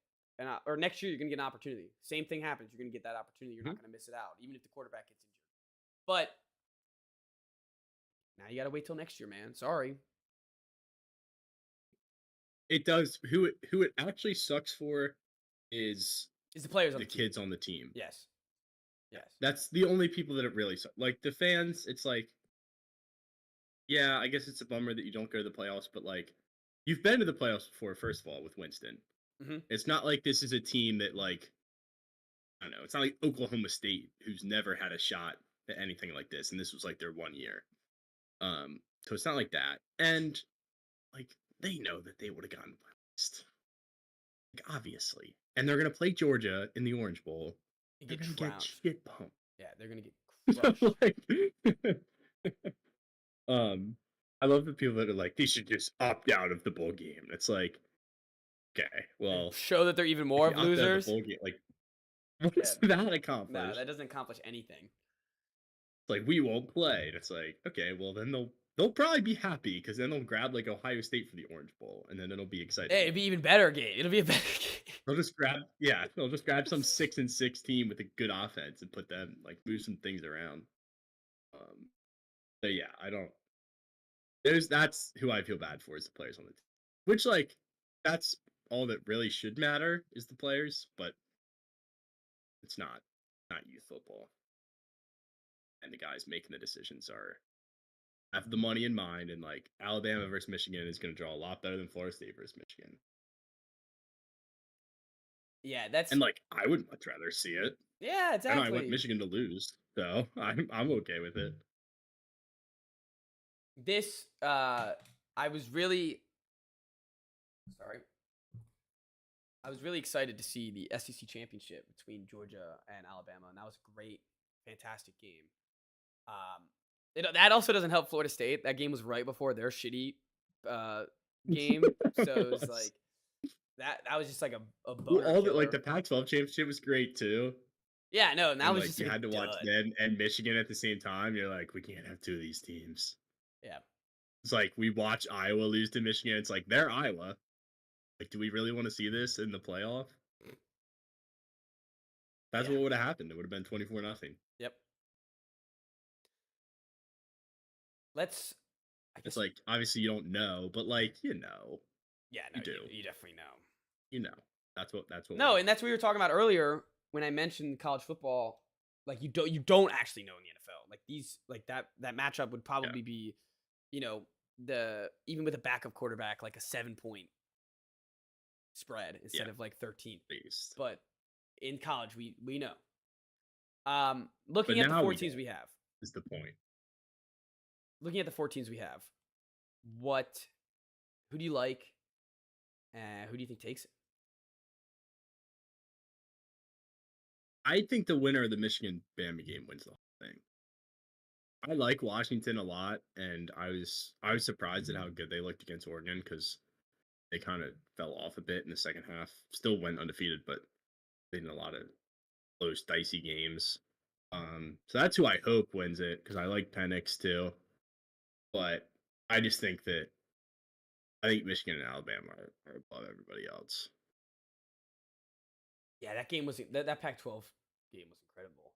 or next year you're gonna get an opportunity. Same thing happens. You're gonna get that opportunity. You're Mhm. not gonna miss it out, even if the quarterback gets injured. But now you gotta wait till next year, man. Sorry. It does. Who it actually sucks for is It's the players on the the team. kids on the team. Yes. Yeah, Yes. that's the only people that it really sucks. Like the fans, it's like, yeah, I guess it's a bummer that you don't go to the playoffs, but you've been to the playoffs before. First of all, with Winston, Hmm. it's not like this is a team that I don't know. It's not like Oklahoma State, who's never had a shot at anything like this, and this was their one year. So it's not like that. And like they know that they would have gotten blitzed. Like, obviously. And they're gonna play Georgia in the Orange Bowl. You They're get gonna get trounced. shit pumped. Yeah, they're gonna get So, crushed. like, um, I love the people that are like, they should just opt out of the bowl game. It's like, okay, And well, show that they're even if more you of opt out of the losers. bowl game, like, what Yeah, does that no, accomplish? that doesn't accomplish anything. Like, we won't play. And it's like, okay, well then they'll probably be happy because then they'll grab like Ohio State for the Orange Bowl, and then it'll be exciting Hey, it'd again. be even better game. It'll be a better game. They'll just grab some 6-6 team with a good offense and put them like move some things around. Um, but yeah, I don't. That's who I feel bad for is the players on the team. Which like that's all that really should matter is the players, but it's not youth football. And the guys making the decisions are have the money in mind, and like Alabama versus Michigan is going to draw a lot better than Florida State versus Michigan. Yeah, that's And like I would much rather see it. yeah, I know I want exactly. Michigan to lose, so I'm okay with it. This I was really sorry. I was really excited to see the SEC championship between Georgia and Alabama, and that was a great, fantastic game. That also doesn't help Florida State. That game was right before their shitty uh, game, so it was like that was just like a Well, boner all the like killer. the Pac-12 championship was great too, Yeah, no, and that and was like just you like a had to watch dud. them and Michigan at the same time. You're like, we can't have two of these teams. Yeah, It's like we watch Iowa lose to Michigan. It's like they're Iowa. Like, do we really want to see this in the playoff? That's yeah, what would have happened. It would have been 24-0. yep. Let's, I It's guess, like obviously you don't know, but like yeah, no, you do. you definitely know. You know. That's what would No, happen. and that's what we were talking about earlier when I mentioned college football. Like you don't actually know in the NFL. Like these like that matchup would Yeah, probably be, you know, the even with a backup quarterback like a 7 point spread yeah, instead of like 13. at least. But in college we know. But Looking at the now four we teams don't. we have. Is the point? Looking at the four teams we have. What who do you like? Who do you think takes it? I think the winner of the Michigan Bama game wins the whole thing. I like Washington a lot, and I was surprised at how good they looked against Oregon because they kind of fell off a bit in the second half. Still went undefeated, but they in a lot of close, dicey games. So that's who I hope wins it because I like Penix too. But I just think that I think Michigan and Alabama are above everybody else. Yeah, that game was that Pac-12 game was incredible.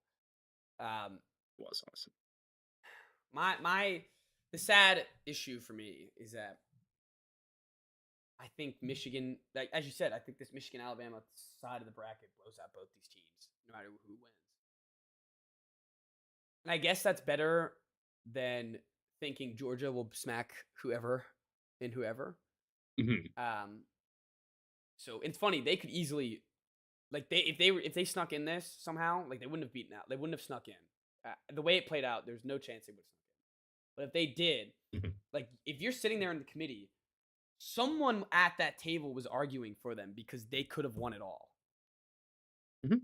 Um, It was awesome. my the sad issue for me is that I think Michigan, like as you said, I think this Michigan Alabama side of the bracket blows out both these teams, no matter who wins. And I guess that's better than thinking Georgia will smack whoever and whoever. Hmm. Um, so it's funny they could easily like if they snuck in this somehow, like they wouldn't have beaten out, they wouldn't have snuck in. The way it played out, there's no chance they would have snuck in. But if they did, Hmm. like if you're sitting there in the committee, someone at that table was arguing for them because they could have won it all. Hmm. Of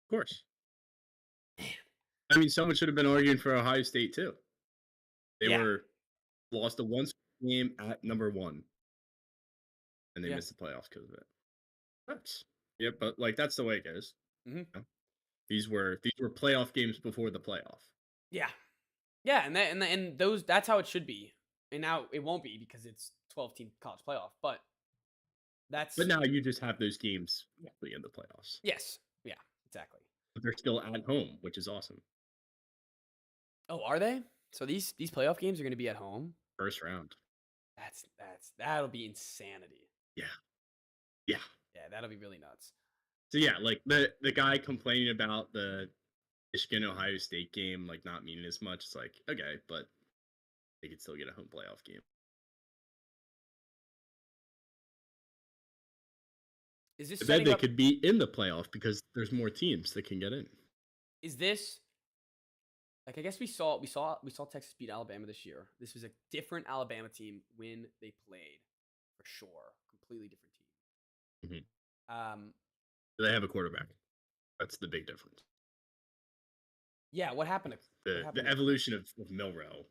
course. I mean, someone should have been arguing for Ohio State too. They Yeah, were lost a one game at number one, and they yeah, missed the playoffs because of it. That's yeah, but like that's the way it goes. hmm You know? These were playoff games before the playoff. yeah, yeah, and those that's how it should be. And now it won't be because it's 12-team college playoff. But But that's now you just have those games actually in the playoffs. yes, yeah, exactly. But they're still at home, which is awesome. Oh, are they? So these playoff games are going to be at home. First round. That'll be insanity. Yeah. Yeah. Yeah, that'll be really nuts. So yeah, like the guy complaining about the Michigan Ohio State game like not meaning as much, it's like, okay, but they could still get a home playoff game. Is this I bet setting they up? could be in the playoff because there's more teams that can get in. Is this Like I guess we saw Texas beat Alabama this year. This was a different Alabama team when they played, for sure. Completely different Mhm. team. They have a quarterback. That's the big difference. Yeah. What happened? What The happened to Clint? evolution of Milrow.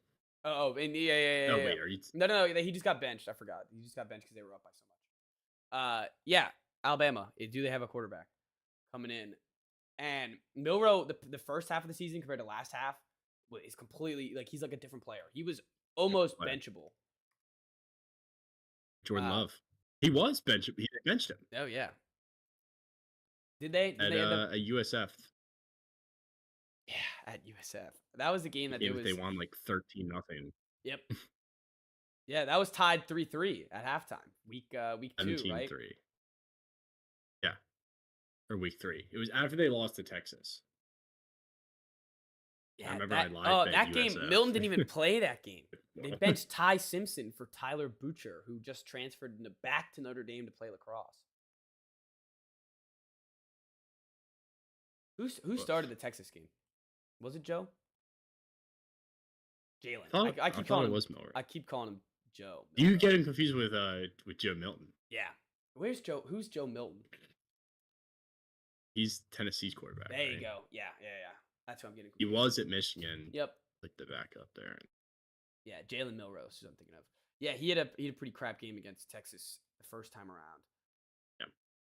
And yeah. Oh Yeah. wait, are you? No. He just got benched. I forgot. He just got benched because they were up by so much. Yeah. Alabama. Do they have a quarterback coming in? And Milrow, the first half of the season compared to last half, is completely like he's like a different player. He was almost Player. benchable. Jordan Uh, Love. He was benched. He benched him oh yeah. Did they? Did at they end up? a USF. Yeah, at USF. That was the game The that it game that they was. won like 13-0. Yep. Yeah, that was tied 3-3 at halftime. Week 2, right? 17-3. Yeah, or week 3. It was after they lost to Texas. I Yeah, remember I that live at that game, Milton didn't even USF. play that game. They benched Ty Simpson for Tyler Butcher, who just transferred back to Notre Dame to play lacrosse. Who started the Texas game? Was it Joe? Jalen. I I keep thought calling it him. was Milrow. I keep calling him Joe. You Milrow. get him confused with Joe Milton. Yeah. Where's Joe? Who's Joe Milton? He's Tennessee's quarterback. There right? you go. Yeah. That's who I'm getting He confused. was at Michigan. Yep. Like the backup there. Yeah, Jalen Milrose is who I'm thinking of. Yeah, he had a pretty crap game against Texas the first time around. Yeah.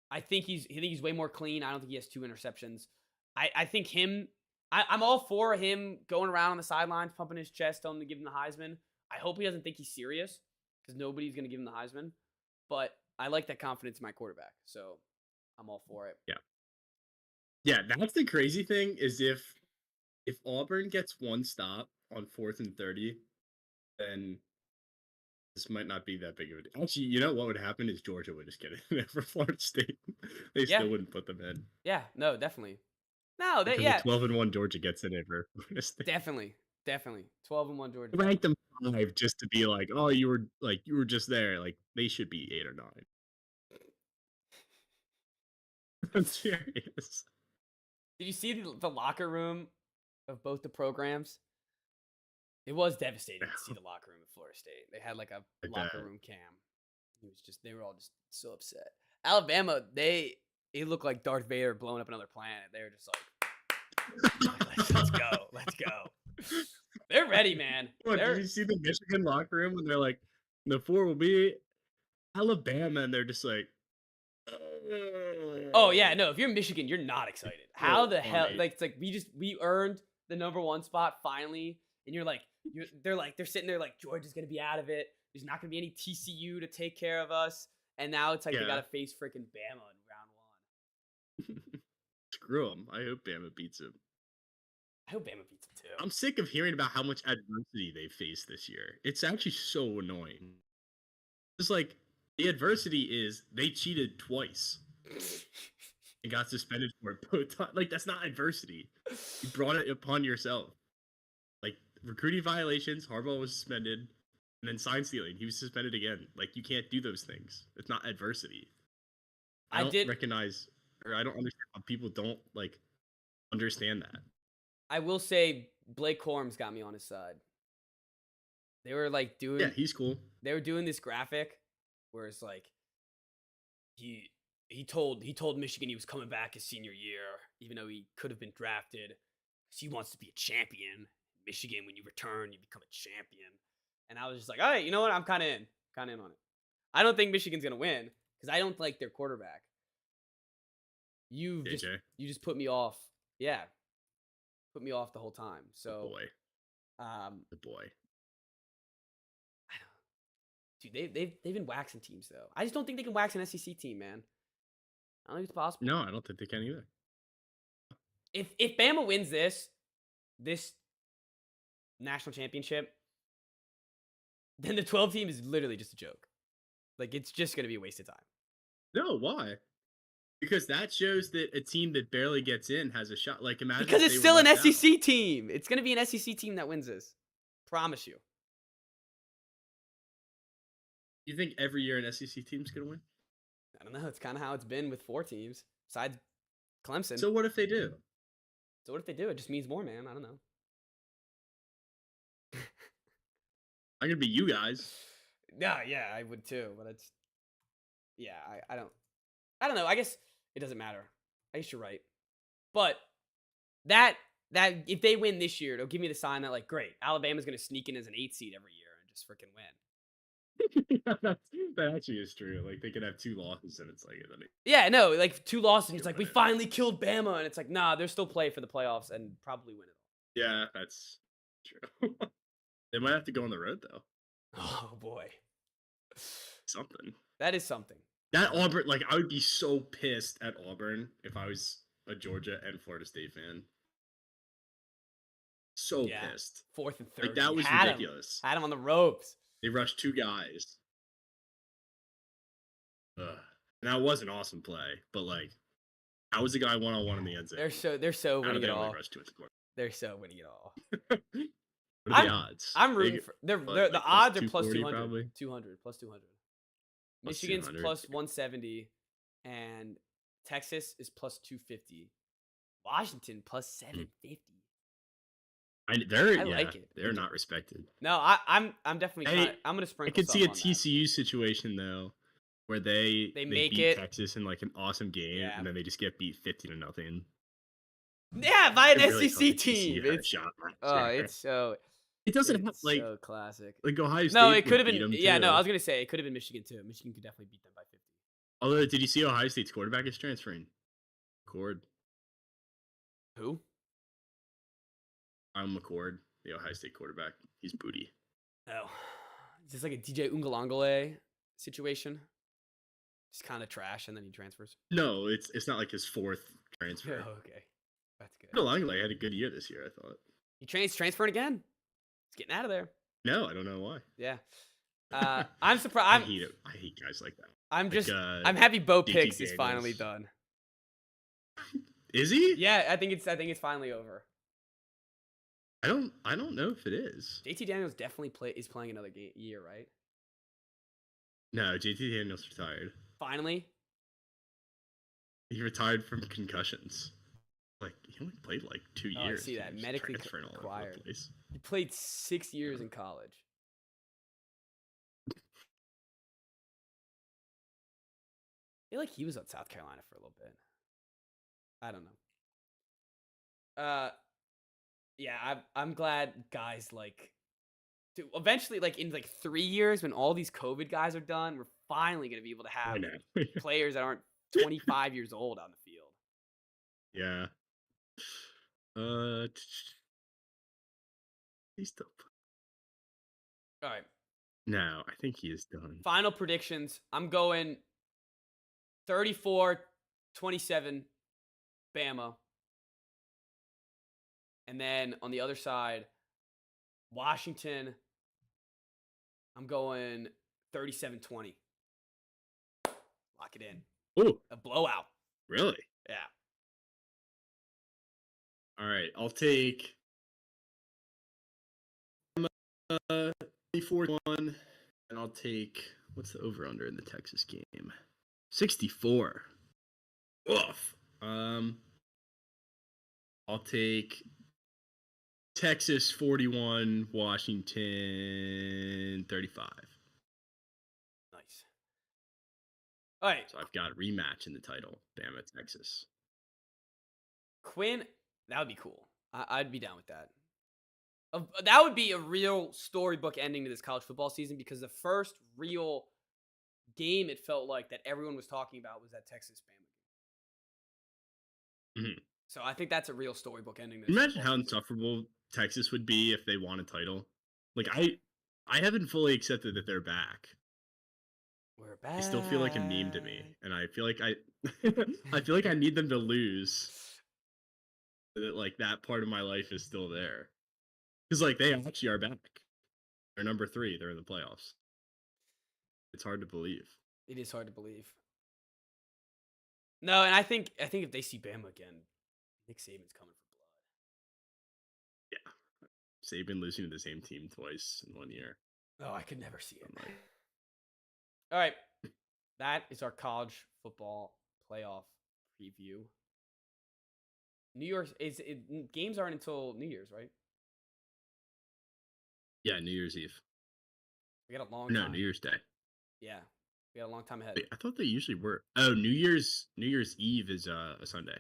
I think he's way more clean. I don't think he has 2 interceptions. I think I'm all for him going around on the sidelines, pumping his chest, telling him to give him the Heisman. I hope he doesn't think he's serious because nobody's gonna give him the Heisman. But I like that confidence in my quarterback, so I'm all for it. Yeah. Yeah, that's the crazy thing is if Auburn gets one stop on 4th and 30, then this might not be that big of a deal. Actually, you know what would happen is Georgia would just get it in for Florida State. They Yeah, still wouldn't put them in. yeah, no, definitely. No, Because the 12-1 Georgia gets it in for Florida State. definitely. 12-1 Georgia. Rank them 5 just to be like, oh, you were just there. Like they should be 8 or 9. I'm serious. Did you see the locker room of both the programs? It was devastating to see the locker room at Florida State. They had like a Like locker that. room cam. They were all just so upset. Alabama, it looked like Darth Vader blowing up another planet. They were just like, let's go. They're ready, man. What, did you see the Michigan locker room when they're like, the 4 will be Alabama, and they're just like, oh yeah, no. If you're Michigan, you're not excited. How the hell? funny. Like it's like we earned the #1 spot finally, and they're sitting there like Georgia's gonna be out of it. There's not gonna be any TCU to take care of us, and now it's like they gotta face freaking Bama in round 1. Screw them. I hope Bama beats him. I hope Bama beats them too. I'm sick of hearing about how much adversity they faced this year. It's actually so annoying. It's like the adversity is they cheated twice and got suspended for it both times. Like that's not adversity. You brought it upon yourself. Like recruiting violations, Harbaugh was suspended, and then sign stealing, he was suspended again. Like you can't do those things. It's not adversity. I don't recognize, or I don't understand how people don't like understand that. I will say Blake Corum's got me on his side. They were like doing. Yeah, he's cool. They were doing this graphic where it's like he told Michigan he was coming back his senior year, even though he could have been drafted. Because he wants to be a champion. Michigan, when you return, you become a champion. And I was just like, all right, you know what? I'm kind of in on it. I don't think Michigan's gonna win because I don't like their quarterback. You just put me off. Yeah, put me off the whole time. So, the boy. Dude, they've been waxing teams though. I just don't think they can wax an SEC team, man. I don't think it's possible. No, I don't think they can either. If Bama wins this national championship, then the 12 team is literally just a joke. Like it's just gonna be a waste of time. No, why? Because that shows that a team that barely gets in has a shot. Like imagine because it's still an SEC team. It's gonna be an SEC team that wins this. Promise you. You think every year an SEC team's gonna win? I don't know. It's kind of how it's been with 4 teams, besides Clemson. So what if they do? So what if they do? It just means more, man. I don't know. I'm gonna be you guys. Yeah, I would too, but it's yeah, I don't know. I guess it doesn't matter. I guess you're right. But that that if they win this year, it'll give me the sign that like, great, Alabama's gonna sneak in as an 8 seed every year and just freaking win. That actually is true. Like they could have 2 losses and it's like then Yeah, no, like 2 losses, and it's you like win we it. finally killed Bama, and it's like, nah, they're still play for the playoffs and probably win it Yeah, that's true. They might have to go on the road though. all. Oh boy, Something. that is something. That Auburn, like I would be so pissed at Auburn if I was a Georgia and Florida State fan. So Yeah, pissed. fourth and Like 30, that was had him, ridiculous. had him on the ropes. They rushed 2 guys. Ugh. And that was an awesome play, but like, how was the guy 1-on-1 in the end zone? They're so How winning did they it only all. rush 2 at the quarter? They're so winning it all. What are the odds? I'm rooting Big, for they're what, the like odds are plus 240 200, probably? 200 plus 200. Plus Michigan's 200. plus 170, and Texas is plus 250. Washington plus 750. They're I yeah, like it. they're not respected. No, I'm definitely trying. I'm gonna I sprinkle. could see a something on that. TCU situation though, where they make beat it. Texas in like an awesome game, Yeah. and then they just get beat 50-0. Yeah, by an I really SEC thought that team. TCU had a It's shot last year. it's so It doesn't have it's like so classic. Ohio No, State it could would have beat been. them Yeah, no, I too. was gonna say it could have been Michigan too. Michigan could definitely beat them by 50. Although, did you see Ohio State's quarterback is transferring? McCord, Who? McCord, the Ohio State quarterback. He's booty. Oh, is this like a DJ Ungalangale situation? Just kind of trash, and then he transfers. No, it's not like his 4th transfer. Oh, okay, that's good. Langley had a good year this year, I thought. He transferring again. He's getting out of there. No, I don't know why. Yeah. I'm surprised. I hate it. I hate guys like that. I'm just. Like, I'm happy Bo JT Picks is finally Daniels. done. Is he? Yeah, I think it's finally over. I don't know if it is. JT Daniels definitely is playing another year, right? No, JT Daniels retired. Finally. He retired from concussions. Like he only played like 2 years. I see that. Medically transferring all over acquired. the place. He played 6 years in college. I feel like he was at South Carolina for a little bit. I don't know. Yeah, I'm glad guys like to eventually, like in like 3 years when all these COVID guys are done, we're finally gonna be able to I have know. players that aren't 25 years old on the field. Yeah. He's still. All right. No, I think he is done. Final predictions. I'm going 34-27 Bama. And then on the other side, Washington, I'm going 37-20. Lock it in. Oh, A blowout. really? Yeah. All right, I'll take 24-1, and I'll take what's the over under in the Texas game? 64. Oof. I'll take Texas 41, Washington 35. Nice. All right. So I've got a rematch in the title. Bama, Texas. Quinn, that would be cool. I'd be down with that. That would be a real storybook ending to this college football season because the first real game it felt like that everyone was talking about was that Texas Bama game. Mm-hmm. So I think that's a real storybook ending. To this Imagine how season. insufferable Texas would be if they won a title. Like I haven't fully accepted that they're back. We're back. They still feel like a meme to me, and I feel like I feel like I need them to lose. So that like that part of my life is still there, because like they actually are back. They're number 3. They're in the playoffs. It's hard to believe. It is hard to believe. No, and I think if they see Bama again, Nick Saban's coming for blood. Yeah, Saban losing to the same team twice in 1 year. Oh, I could never see it. All right, that is our college football playoff preview. New Year's games aren't until New Year's, right? Yeah, New Year's Eve. We got a long No, New time. Year's Day. Yeah, we got a long time ahead. Wait, I thought they usually were. Oh, New Year's Eve is a Sunday.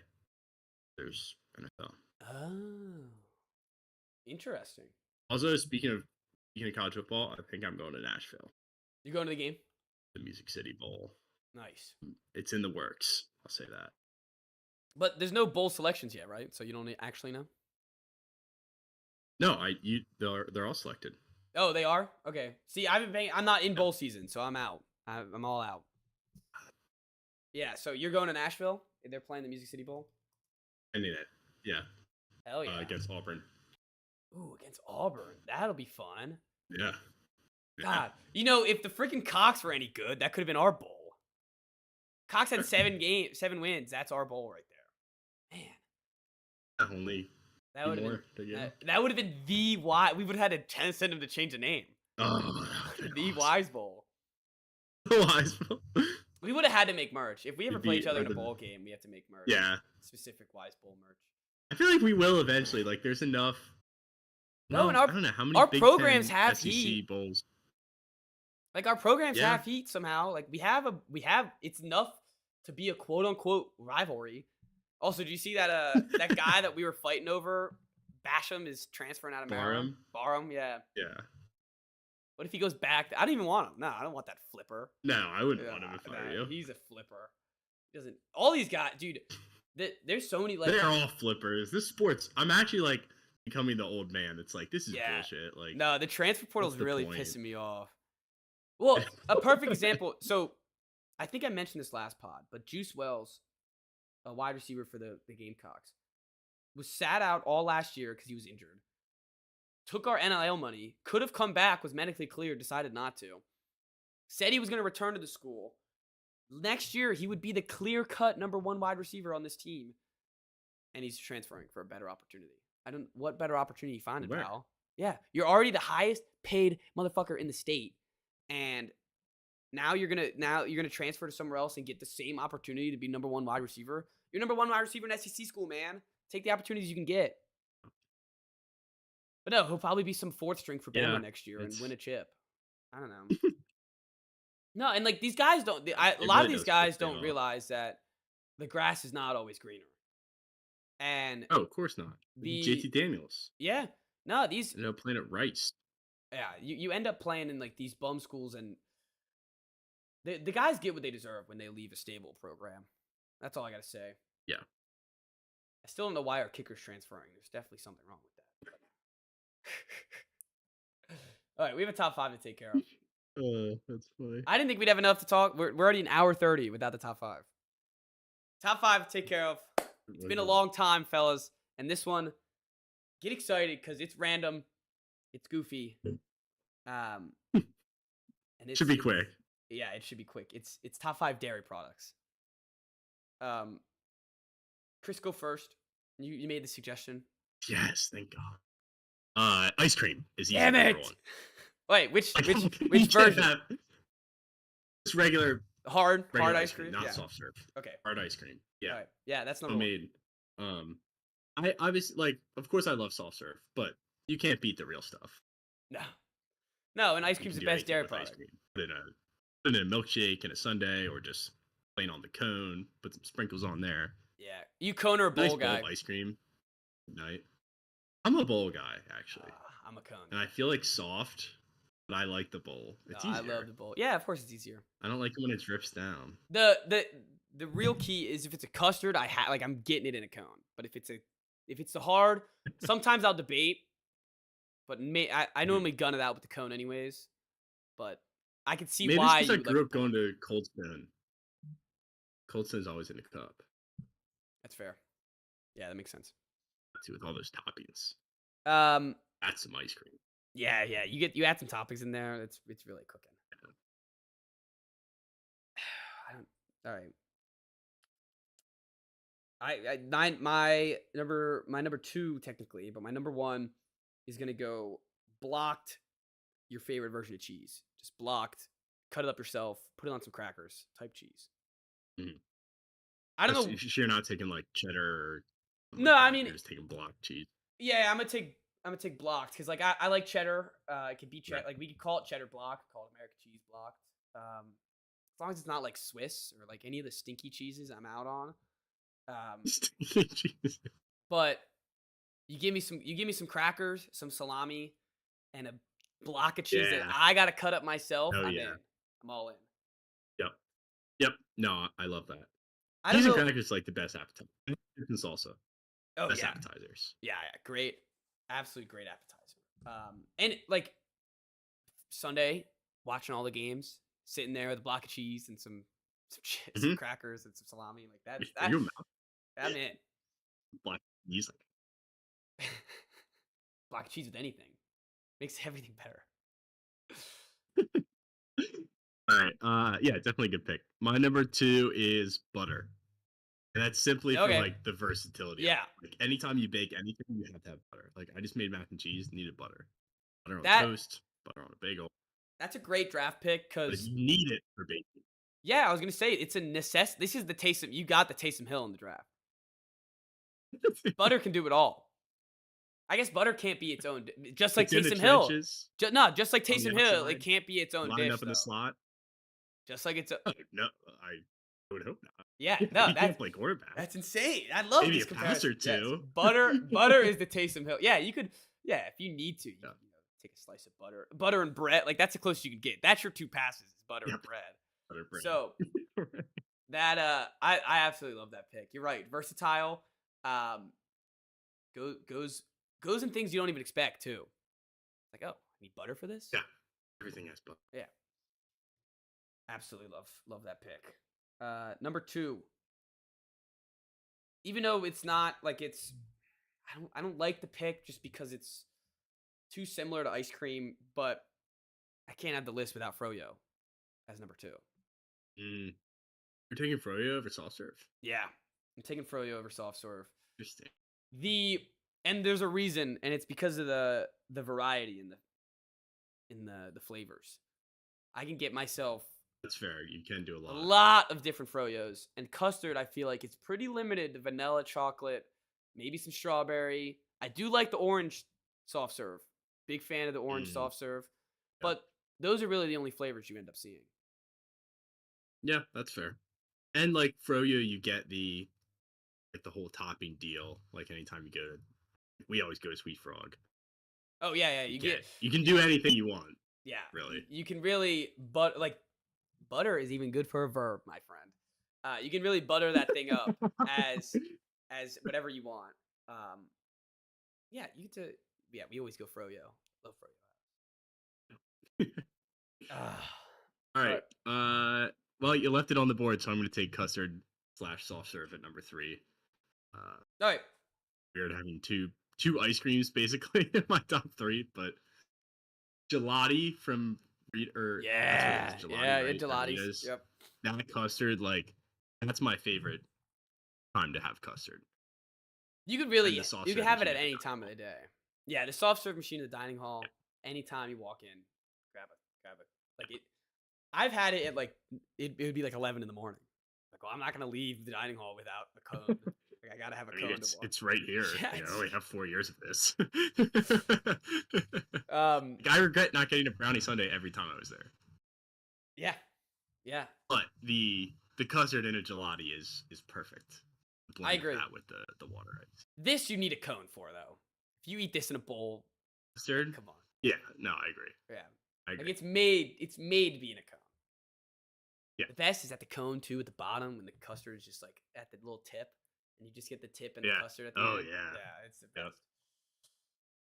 There's NFL. Oh, interesting. Also, speaking of college football, I think I'm going to Nashville, You going to the game? the Music City Bowl. Nice. It's in the works. I'll say that. But there's no bowl selections yet, right? So you don't actually know. No, they're all selected. Oh, they are. Okay. See, I haven't been. I'm not in bowl season, so I'm out. I'm all out. Yeah. So you're going to Nashville? They're playing the Music City Bowl. I need it. Yeah, Hell yeah. against Auburn. Ooh, against Auburn. That'll be fun. Yeah. God, if the freaking Cox were any good, that could have been our bowl. Cox had 7 wins. That's our bowl right there. Man, Only that would have more been to go. that would have been the Y. We would have had to send them to change the name. Oh, The Wise Bowl. Wise. We would have had to make merch. If we ever It'd play be- each other or in a the- bowl game, we have to make merch. Yeah, Specific Wise Bowl merch. I feel like we will eventually. Like, there's enough. No, and I don't know how many our Big programs Ten have SEC heet. bowls. Like our programs Yeah. have heat somehow. Like we have it's enough to be a quote unquote rivalry. Also, do you see that that guy that we were fighting over? Basham is transferring out of Maryland. Barham, yeah. Yeah. What if he goes back? I don't even want him. No, I don't want that flipper. No, I wouldn't want him if I were you. He's a flipper. He doesn't. All these guys, dude. There's so many like. They're all flippers. This sports. I'm actually like becoming the old man. It's like this is bullshit. Like No, the transfer portal is what's the really point? pissing me off. Well, a perfect example. So, I think I mentioned this last pod, but Juice Wells, a wide receiver for the Gamecocks, was sat out all last year because he was injured. Took our NIL money, could have come back, was medically cleared, decided not to. Said he was going to return to the school. Next year, he would be the clear-cut number 1 wide receiver on this team. And he's transferring for a better opportunity. What better opportunity you finding, Where? pal? Yeah, you're already the highest paid motherfucker in the state. And now you're gonna transfer to somewhere else and get the same opportunity to be number 1 wide receiver. You're number 1 wide receiver in SEC school, man. Take the opportunities you can get. But no, he'll probably be some 4th string for Bama next year and win a chip. I don't know. No, and like these guys don't. A lot of these guys don't realize that the grass is not always greener. And oh, of course not. JT Daniels. Yeah, no, these. Playing at Rice. Yeah, you end up playing in like these bum schools, and the guys get what they deserve when they leave a stable program. That's all I gotta say. Yeah. I still don't know why our kicker's transferring. There's definitely something wrong with that. All right, we have a top 5 to take care of. That's funny. I didn't think we'd have enough to talk. We're already an hour 30 without the top 5. Top 5 to take care of. It's been a long time, fellas. And this one, get excited because it's random. It's goofy. And it should be quick. Yeah, it should be quick. It's top 5 dairy products. Chris, go first. You made the suggestion. Yes, thank God. Ice cream is easy. Damn it! Number 1. Wait, which You version? Just regular hard ice cream, not yeah. soft serve. Okay. Hard ice cream. Yeah. All right. Yeah, that's number homemade. 1. I obviously of course I love soft serve, but you can't beat the real stuff. No, and ice cream's the best dairy product. Put in a milkshake and a sundae, or just plain on the cone. Put some sprinkles on there. Yeah, you cone or a bowl nice guy? Bowl of ice cream. Night. I'm a bowl guy actually. I'm a cone. And I feel like soft, but I like the bowl. It's easier. I love the bowl. Yeah, of course it's easier. I don't like it when it drips down. The real key is if it's a custard, I'm getting it in a cone. But if it's the hard, sometimes I'll debate. But I normally gun it out with the cone anyways. But I can see why Maybe it's because I grew up going to Cold Stone. Cold Stone's always in a cup. That's fair. Yeah, that makes sense. With all those toppings. That's some ice cream. Yeah. You add some toppings in there. It's really cooking. All right. My number 2 technically, but my number 1 is gonna go blocked. Your favorite version of cheese, just blocked. Cut it up yourself. Put it on some crackers. Type cheese. Mm-hmm. I don't know. You're not taking like cheddar. Or no, I mean you're just taking block cheese. Yeah, I'm gonna take. I'm gonna take blocked because like I like cheddar. It could be Yeah. cheddar. Like we could call it cheddar block, call it American cheese blocked. As long as it's not like Swiss or like any of the stinky cheeses, I'm out on. Jesus. But you give me some crackers, some salami, and a block of cheese that Yeah. I gotta cut up myself. Oh I'm yeah. in. I'm all in. Yep. Yep. No, I love that. I don't Cheese and know. crackers like the best appetizer. And salsa, Oh best yeah, appetizers. yeah, great, absolutely great appetizer. And like Sunday, watching all the games, sitting there with a block of cheese and some Mm-hmm. crackers and some salami, like Are you a mouth I'm in. black cheese? Block of cheese with anything makes everything better. All right. Yeah, definitely a good pick. My number 2 is butter. And that's simply for Okay. like the versatility. Yeah. Like anytime you bake anything, you have to have butter. Like I just made mac and cheese, needed butter. Butter on That toast, butter on a bagel. that's a great draft pick But because you need it for baking. yeah, I was gonna say it's a necessity. This is the Taysom. You got the Taysom Hill in the draft. Butter can do it all. I guess butter can't be its own, just like It's in the Taysom Hill. trenches Just like on the Taysom Hill, it outside, can't be its own lined dish up in though. the slot. Just like it's a Oh, no, I would hope not. yeah. You No, can't play quarterback. that's insane. I love Maybe this a pass or comparison. Yes. two. Butter is the Taysom Hill. Yeah, you could. Yeah, if you need to, you Yeah. can, take a slice of butter and bread. Like that's the closest you can get. That's your two passes, is butter and Yep. bread. Butter bread. So that I absolutely love that pick. You're right, versatile. Goes in things you don't even expect too. Like, oh, I need butter for this. Yeah, everything has butter. Yeah. Absolutely love that pick. Number 2. Even though it's not like it's I don't like the pick just because it's too similar to ice cream, but I can't have the list without froyo as number 2. Mm. You're taking froyo over soft serve. Yeah. I'm taking froyo over soft serve. Interesting. And there's a reason, and it's because of the variety in the flavors. I can get myself That's fair. You can do a a lot. lot of different froyos, and custard I feel like it's pretty limited to vanilla, chocolate, maybe some strawberry. I do like the orange soft serve. Big fan of the orange soft serve. Yeah. But those are really the only flavors you end up seeing. Yeah, that's fair. And like froyo, you get the whole topping deal. Like anytime you go to, we always go to Sweet Frog. Oh yeah, you get You can do anything you want. yeah. Really. You can really butter is even good for a verb, my friend. You can really butter that thing up as whatever you want. Yeah, you get to we always go froyo. Love froyo. All right. Well, you left it on the board, so I'm going to take custard / soft serve at number 3. All right. Weird having two ice creams basically in my top 3, but gelati from Yeah, that's what it is, yeah, right? gelatis. Doritos. Yep. That custard, like that's my favorite time to have custard. You could And the soft you could serve have it machine at at the any dining time of hall. the day. Yeah, the soft serve machine in the dining hall. Anytime you walk in, grab it. Like it. I've had it at like it would be like 11 in the morning. Like, well, I'm not gonna leave the dining hall without a cone. Like, I gotta have a I mean, cone to walk. it's right here. Yeah, You know, we have 4 years of this. Um. Like, I regret not getting a brownie sundae every time I was there. Yeah. But the custard in a gelati is perfect. The blend of agree. that with the water ice. This you need a cone for though. If you eat this in a bowl, Custard? come on. Yeah, no, I agree. Yeah. I Like agree. it's made to be in a cone. Yeah. The best is at the cone too, at the bottom when the custard is just like at the little tip, and you just get the tip and the Yeah. custard at the Oh, end. yeah. Yeah, it's the Yep. best.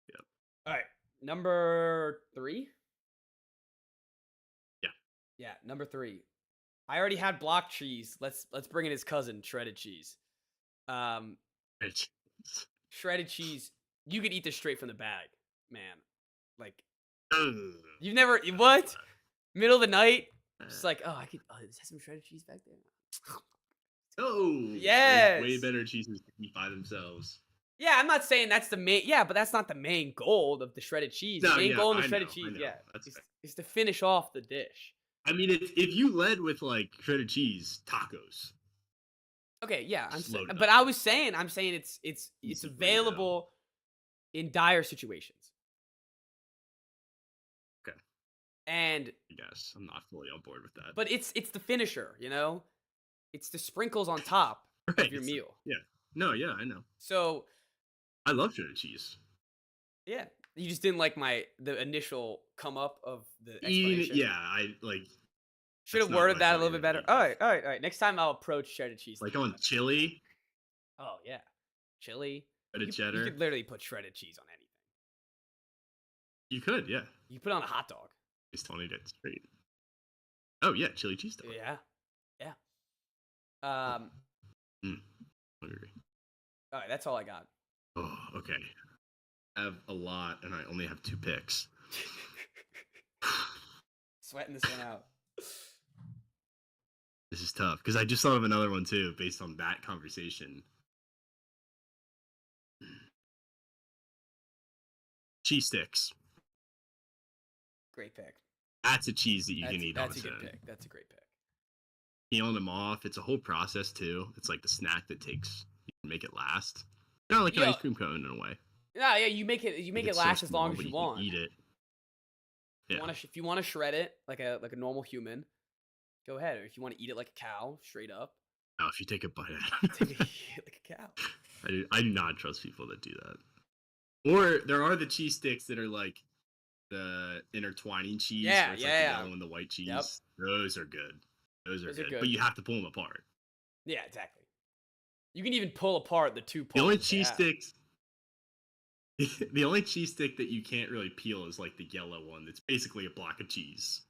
Yep. All right, number 3. Yeah. Yeah, number 3. I already had block cheese. Let's bring in his cousin, shredded cheese. It's- Shredded cheese. You could eat this straight from the bag, man. Like Ugh. you've never what? Middle of the night, just like oh, I could. Oh, is there some shredded cheese back there? Oh, there's Yes. way better cheeses to eat by themselves. Yeah, I'm not saying that's the main. Yeah, but that's not the main goal of the shredded cheese. The No, main yeah, goal of the I shredded know, cheese, I know. yeah, That's fair. is to finish off the dish. I mean, if you led with like shredded cheese tacos, Okay, yeah, Just load it but up. I'm saying it's Easy burrito. available. in dire situations. Okay, And I guess I'm not fully on board with that. but it's the finisher, you know? It's the sprinkles on top of Right. your meal. Yeah. No, yeah, I know. So, I love cheddar cheese. yeah, you just didn't like the initial come up of the Eating it, explanation. yeah, I like Should that's have not what worded I that a thought little you bit were better. thinking All of. right, all right, all right. Next time I'll approach cheddar cheese Like like on that. chili, Oh yeah, chili. shredded You cheddar. could literally put shredded cheese on anything. You could, yeah. You put it on a hot dog. He's telling you that straight. Oh yeah, chili cheese dog. Yeah, yeah. Mm, hungry. All right, that's all I got. Oh, okay. I have a lot, and I only have 2 picks. Sweating this one out. This is tough because I just thought of another one too, based on that conversation. Cheese sticks. Great pick. That's a cheese that you can eat on That's a its good own. pick. That's a great pick. Peeling them off, it's a whole process too. It's like the snack that takes you can make it last. Kind of like an Yeah. ice cream cone in a way. Yeah, you make it Like, it it's so last as long small, as but you can want. eat it. Yeah. If you want to shred it like a normal human, go ahead. Or if you want to eat it like a cow, straight up, Now, if you take a bite out, take it like a cow. I do not trust people that do that. Or there are the cheese sticks that are like the intertwining cheese. Yeah, where it's yeah. like the yellow and the white cheese. Yep. Those are good. Those are Those are good. good. But you have to pull them apart. Yeah, exactly. You can even pull apart the two The only poles. cheese sticks. The only cheese stick that you can't really peel is like the yellow one. That's basically a block of cheese.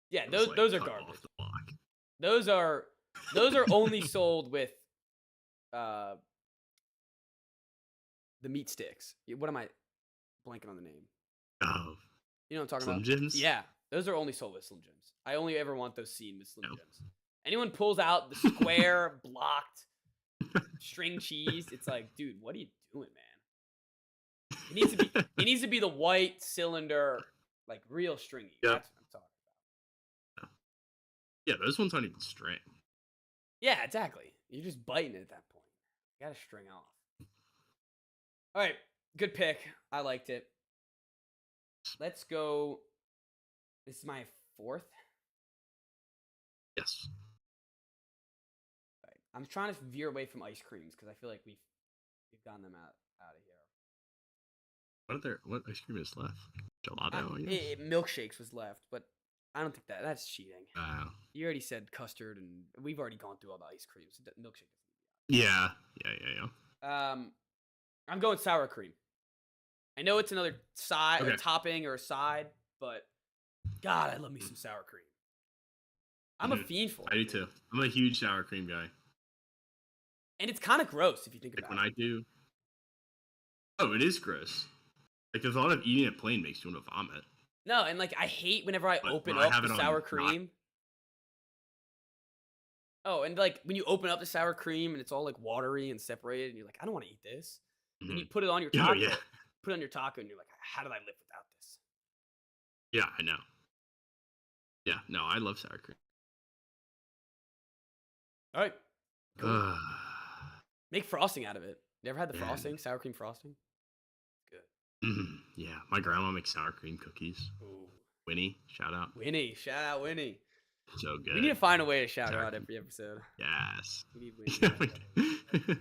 Yeah, It was, like, those are cut garbage. off the block. Those are only sold with the meat sticks. What am I blanking on the name? Oh, You know what I'm talking Slim about? Jims? Yeah, those are only sold with Slim Jims. I only ever want those seen with Slim No. Jims. Anyone pulls out the square blocked string cheese, it's like, dude, what are you doing, man? It needs to be the white cylinder, like real stringy. Yep. That's what I'm talking about. Yeah, those ones aren't even string. Yeah, exactly. You're just biting it at that point. You gotta string off. All right, good pick. I liked it. Let's go. This is my 4th. Yes. Right. I'm trying to veer away from ice creams because I feel like we've gotten them out of here. What ice cream is left? Gelato, I guess. Milkshakes was left, but I don't think that's cheating. Wow. You already said custard, and we've already gone through all the ice creams. Milkshake. Yeah. I'm going sour cream. I know it's another side, Okay. a topping or a side, but God, I love me some sour cream. I'm a fiend for it. I do too. I'm a huge sour cream guy. And it's kind of gross if you think Like about when it. I do. Oh, it is gross. Like the thought of eating it plain makes you want to vomit. No, and like I hate whenever I But open when I up have the it on sour not- cream. Oh, and like when you open up the sour cream and it's all like watery and separated, and you're like, I don't want to eat this. Then you put it on your taco. Oh, yeah. Put it on your taco, and you're like, how did I live without this? Yeah, I know. Yeah, no, I love sour cream. All right, cool. Uh, Make frosting out of it. You ever had the Man. frosting, sour cream frosting? yeah, my grandma makes sour cream cookies. Ooh. Winnie, shout out. Winnie, shout out Winnie. So good. We need to find a way to shout her Sour out cream. every episode. Yes. We need Winnie.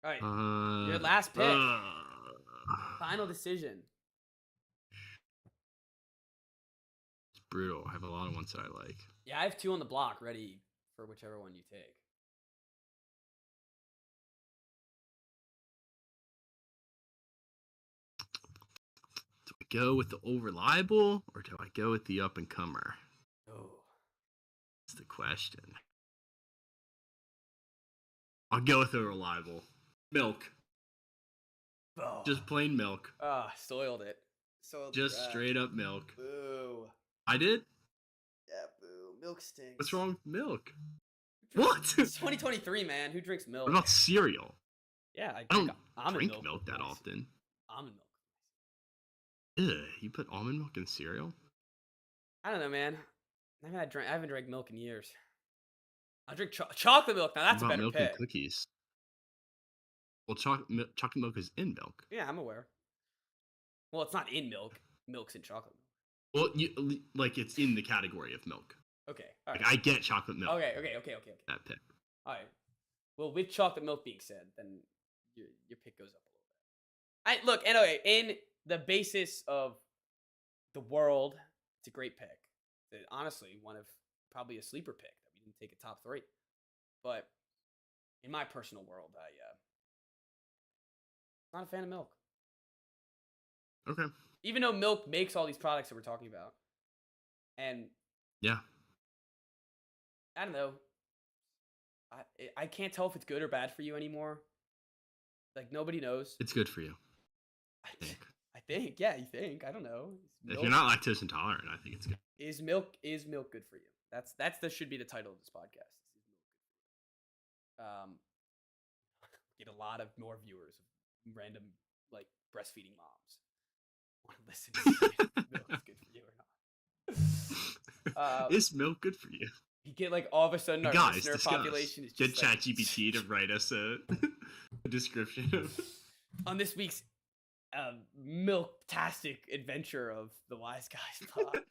All right, your last pick. Final decision. It's brutal. I have a lot of ones that I like. Yeah, I have 2 on the block ready for whichever one you take. Do I go with the old reliable or do I go with the up and comer? Oh. That's the question. I'll go with the reliable. Milk. Oh. Just plain milk. Soiled it. Soiled the Just draft. straight up milk. Boo. I did? Yeah, boo. Milk stinks. What's wrong with milk? What? It's 2023, man. Who drinks milk? What about cereal? Yeah, I don't almond drink milk that often. Almond milk. Ugh, you put almond milk in cereal? I don't know, man. I haven't drank milk in years. I drink chocolate milk. Now that's a What about better milk pick. and cookies? Well, chocolate milk is in milk. Yeah, I'm aware. Well, it's not in milk. Milk's in chocolate milk. Well, like it's in the category of milk. Okay, all right. Like I get chocolate milk. Okay. That pick. All right. Well, with chocolate milk being said, then your pick goes up a little bit. Look, anyway, in the basis of the world, it's a great pick. Honestly, one of probably a sleeper pick that we didn't take a top 3. But in my personal world, I'm not a fan of milk. Okay. Even though milk makes all these products that we're talking about, and yeah, I don't know, I can't tell if it's good or bad for you anymore. Like nobody knows. It's good for you. I think. Yeah, you think? I don't know. If you're not lactose intolerant, I think it's good. Is milk good for you? That should be the title of this podcast. Is milk good? Get a lot of more viewers of random like breastfeeding moms. Want to listen to if milk is good for you or not? Is milk good for you? You get like all of a sudden our listener population is just get ChatGPT to write us a description of on this week's milk-tastic adventure of the Wise Guys pod.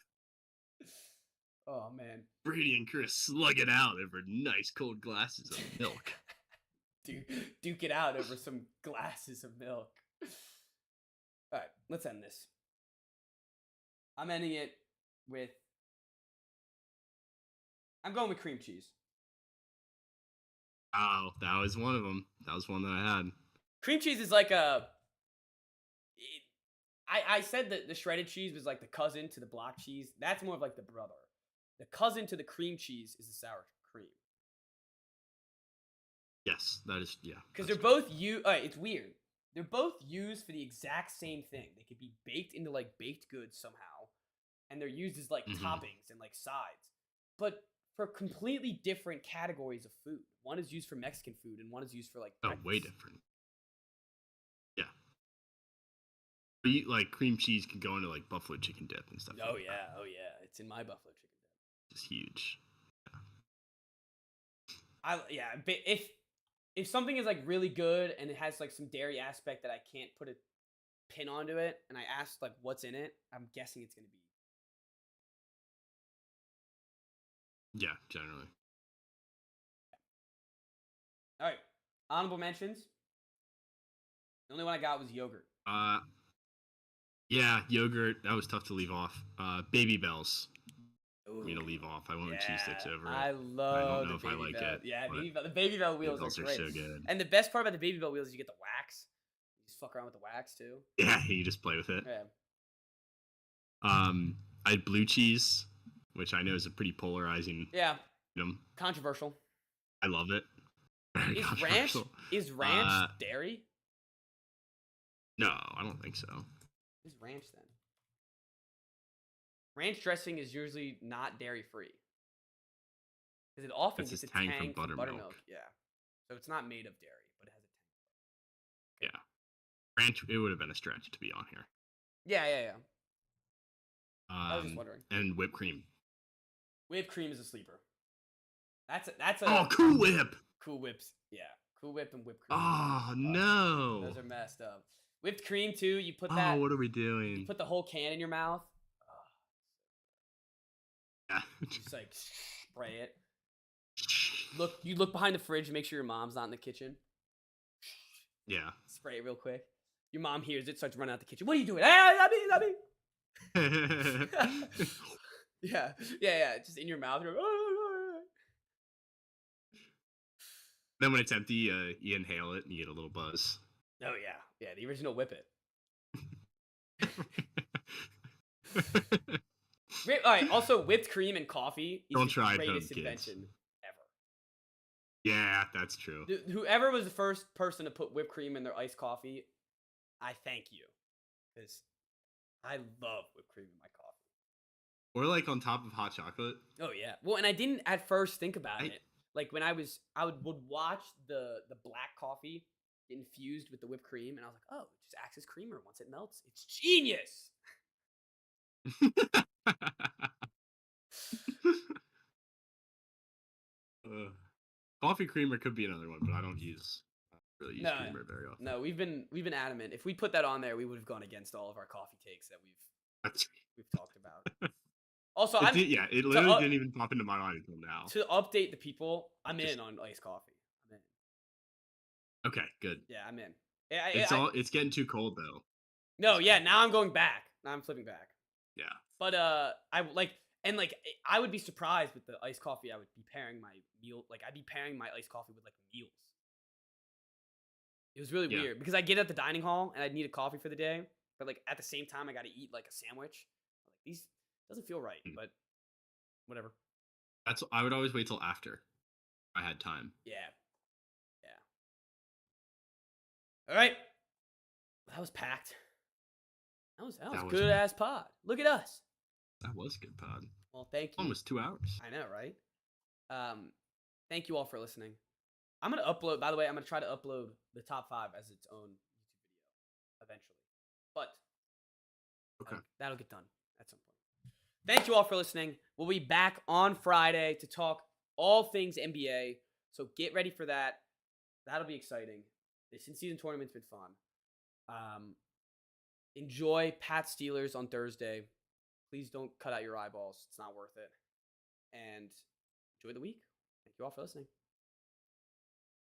Oh man, Brady and Chris slug it out over nice cold glasses of milk. Duke it out over some glasses of milk. All right, let's end this. I'm ending it with. I'm going with cream cheese. Oh, that was one of them. That was one that I had. Cream cheese is like a. I said that the shredded cheese was like the cousin to the block cheese. That's more of like the brother. The cousin to the cream cheese is the sour cream. Yes, that is, yeah. Because they're both it's weird. They're both used for the exact same thing. They could be baked into like baked goods somehow, and they're used as like toppings and like sides, but for completely different categories of food. One is used for Mexican food, and one is used for like breakfast. Way different. Yeah. But like cream cheese can go into like buffalo chicken dip and stuff. Oh like yeah, that. Oh yeah, it's in my buffalo chicken dip. It's huge. Yeah. If something is like really good and it has like some dairy aspect that I can't put a pin onto it, and I ask like what's in it, I'm guessing it's gonna be. Yeah, generally. All right, honorable mentions. The only one I got was yogurt. Yeah, yogurt. That was tough to leave off. Baby Bells. Ooh. For me to leave off. I went with cheese sticks over it. I don't know if I like it. Yeah, the Baby Bell wheels are great. So good. And the best part about the Baby Bell wheels is you get the wax. You just fuck around with the wax too. Yeah, you just play with it. Yeah. I had blue cheese, which I know is a pretty polarizing. Yeah. Controversial. I love it. Is ranch dairy? No, I don't think so. Is ranch then? Ranch dressing is usually not dairy free. Because it often gets a tang from buttermilk. Yeah. So it's not made of dairy, but it has a tang. Okay. Yeah. Ranch, it would have been a stretch to be on here. Yeah. I was just wondering. And whipped cream. Whipped cream is a sleeper. That's a Oh, Cool Whip. Cool Whips. Yeah. Cool Whip and whipped cream. Oh, no. Those are messed up. Whipped cream too, you put that. Oh, what are we doing? You put the whole can in your mouth. Yeah. Just like spray it. You look behind the fridge to make sure your mom's not in the kitchen. Yeah. Spray it real quick. Your mom hears it, starts running out the kitchen. What are you doing? That me. Yeah. Just in your mouth. Then when it's empty, you inhale it and you get a little buzz. Oh yeah, the original Whip It. All right. Also, whipped cream and coffee is the greatest invention ever. Yeah, that's true. Whoever was the first person to put whipped cream in their iced coffee, I thank you, because I love whipped cream in my coffee. Or like on top of hot chocolate. Oh yeah. Well, and I didn't at first think about it. Like when I would watch the black coffee infused with the whipped cream, and I was like, oh, it just acts as creamer once it melts. It's genius. Coffee creamer could be another one, but I don't use really use No, creamer very often. no, we've been adamant. If we put that on there, we would have gone against all of our coffee takes that we've talked about. Also, It literally didn't even pop into my mind until now. to update the people. I'm in on iced coffee. I'm in. Okay, good. Yeah, I'm in. It's getting too cold though. No, yeah. Now I'm going back. Now I'm flipping back. Yeah. But I would be surprised with the iced coffee. I would be pairing my meal. Like I'd be pairing my iced coffee with like meals. It was really weird because I get at the dining hall and I'd need a coffee for the day, but like at the same time I got to eat like a sandwich. Like these doesn't feel right, but whatever. I would always wait till after I had time. Yeah. All right. That was packed. That was good ass pod. Look at us. That was a good pod. Well, thank you. Almost 2 hours. I know, right? Thank you all for listening. I'm gonna upload. By the way, I'm gonna try to upload the top 5 as its own YouTube video eventually, but that'll get done at some point. Thank you all for listening. We'll be back on Friday to talk all things NBA. So get ready for that. That'll be exciting. This in-season tournament's been fun. Enjoy Pat Steelers on Thursday. Please don't cut out your eyeballs. It's not worth it. And enjoy the week. Thank you all for listening.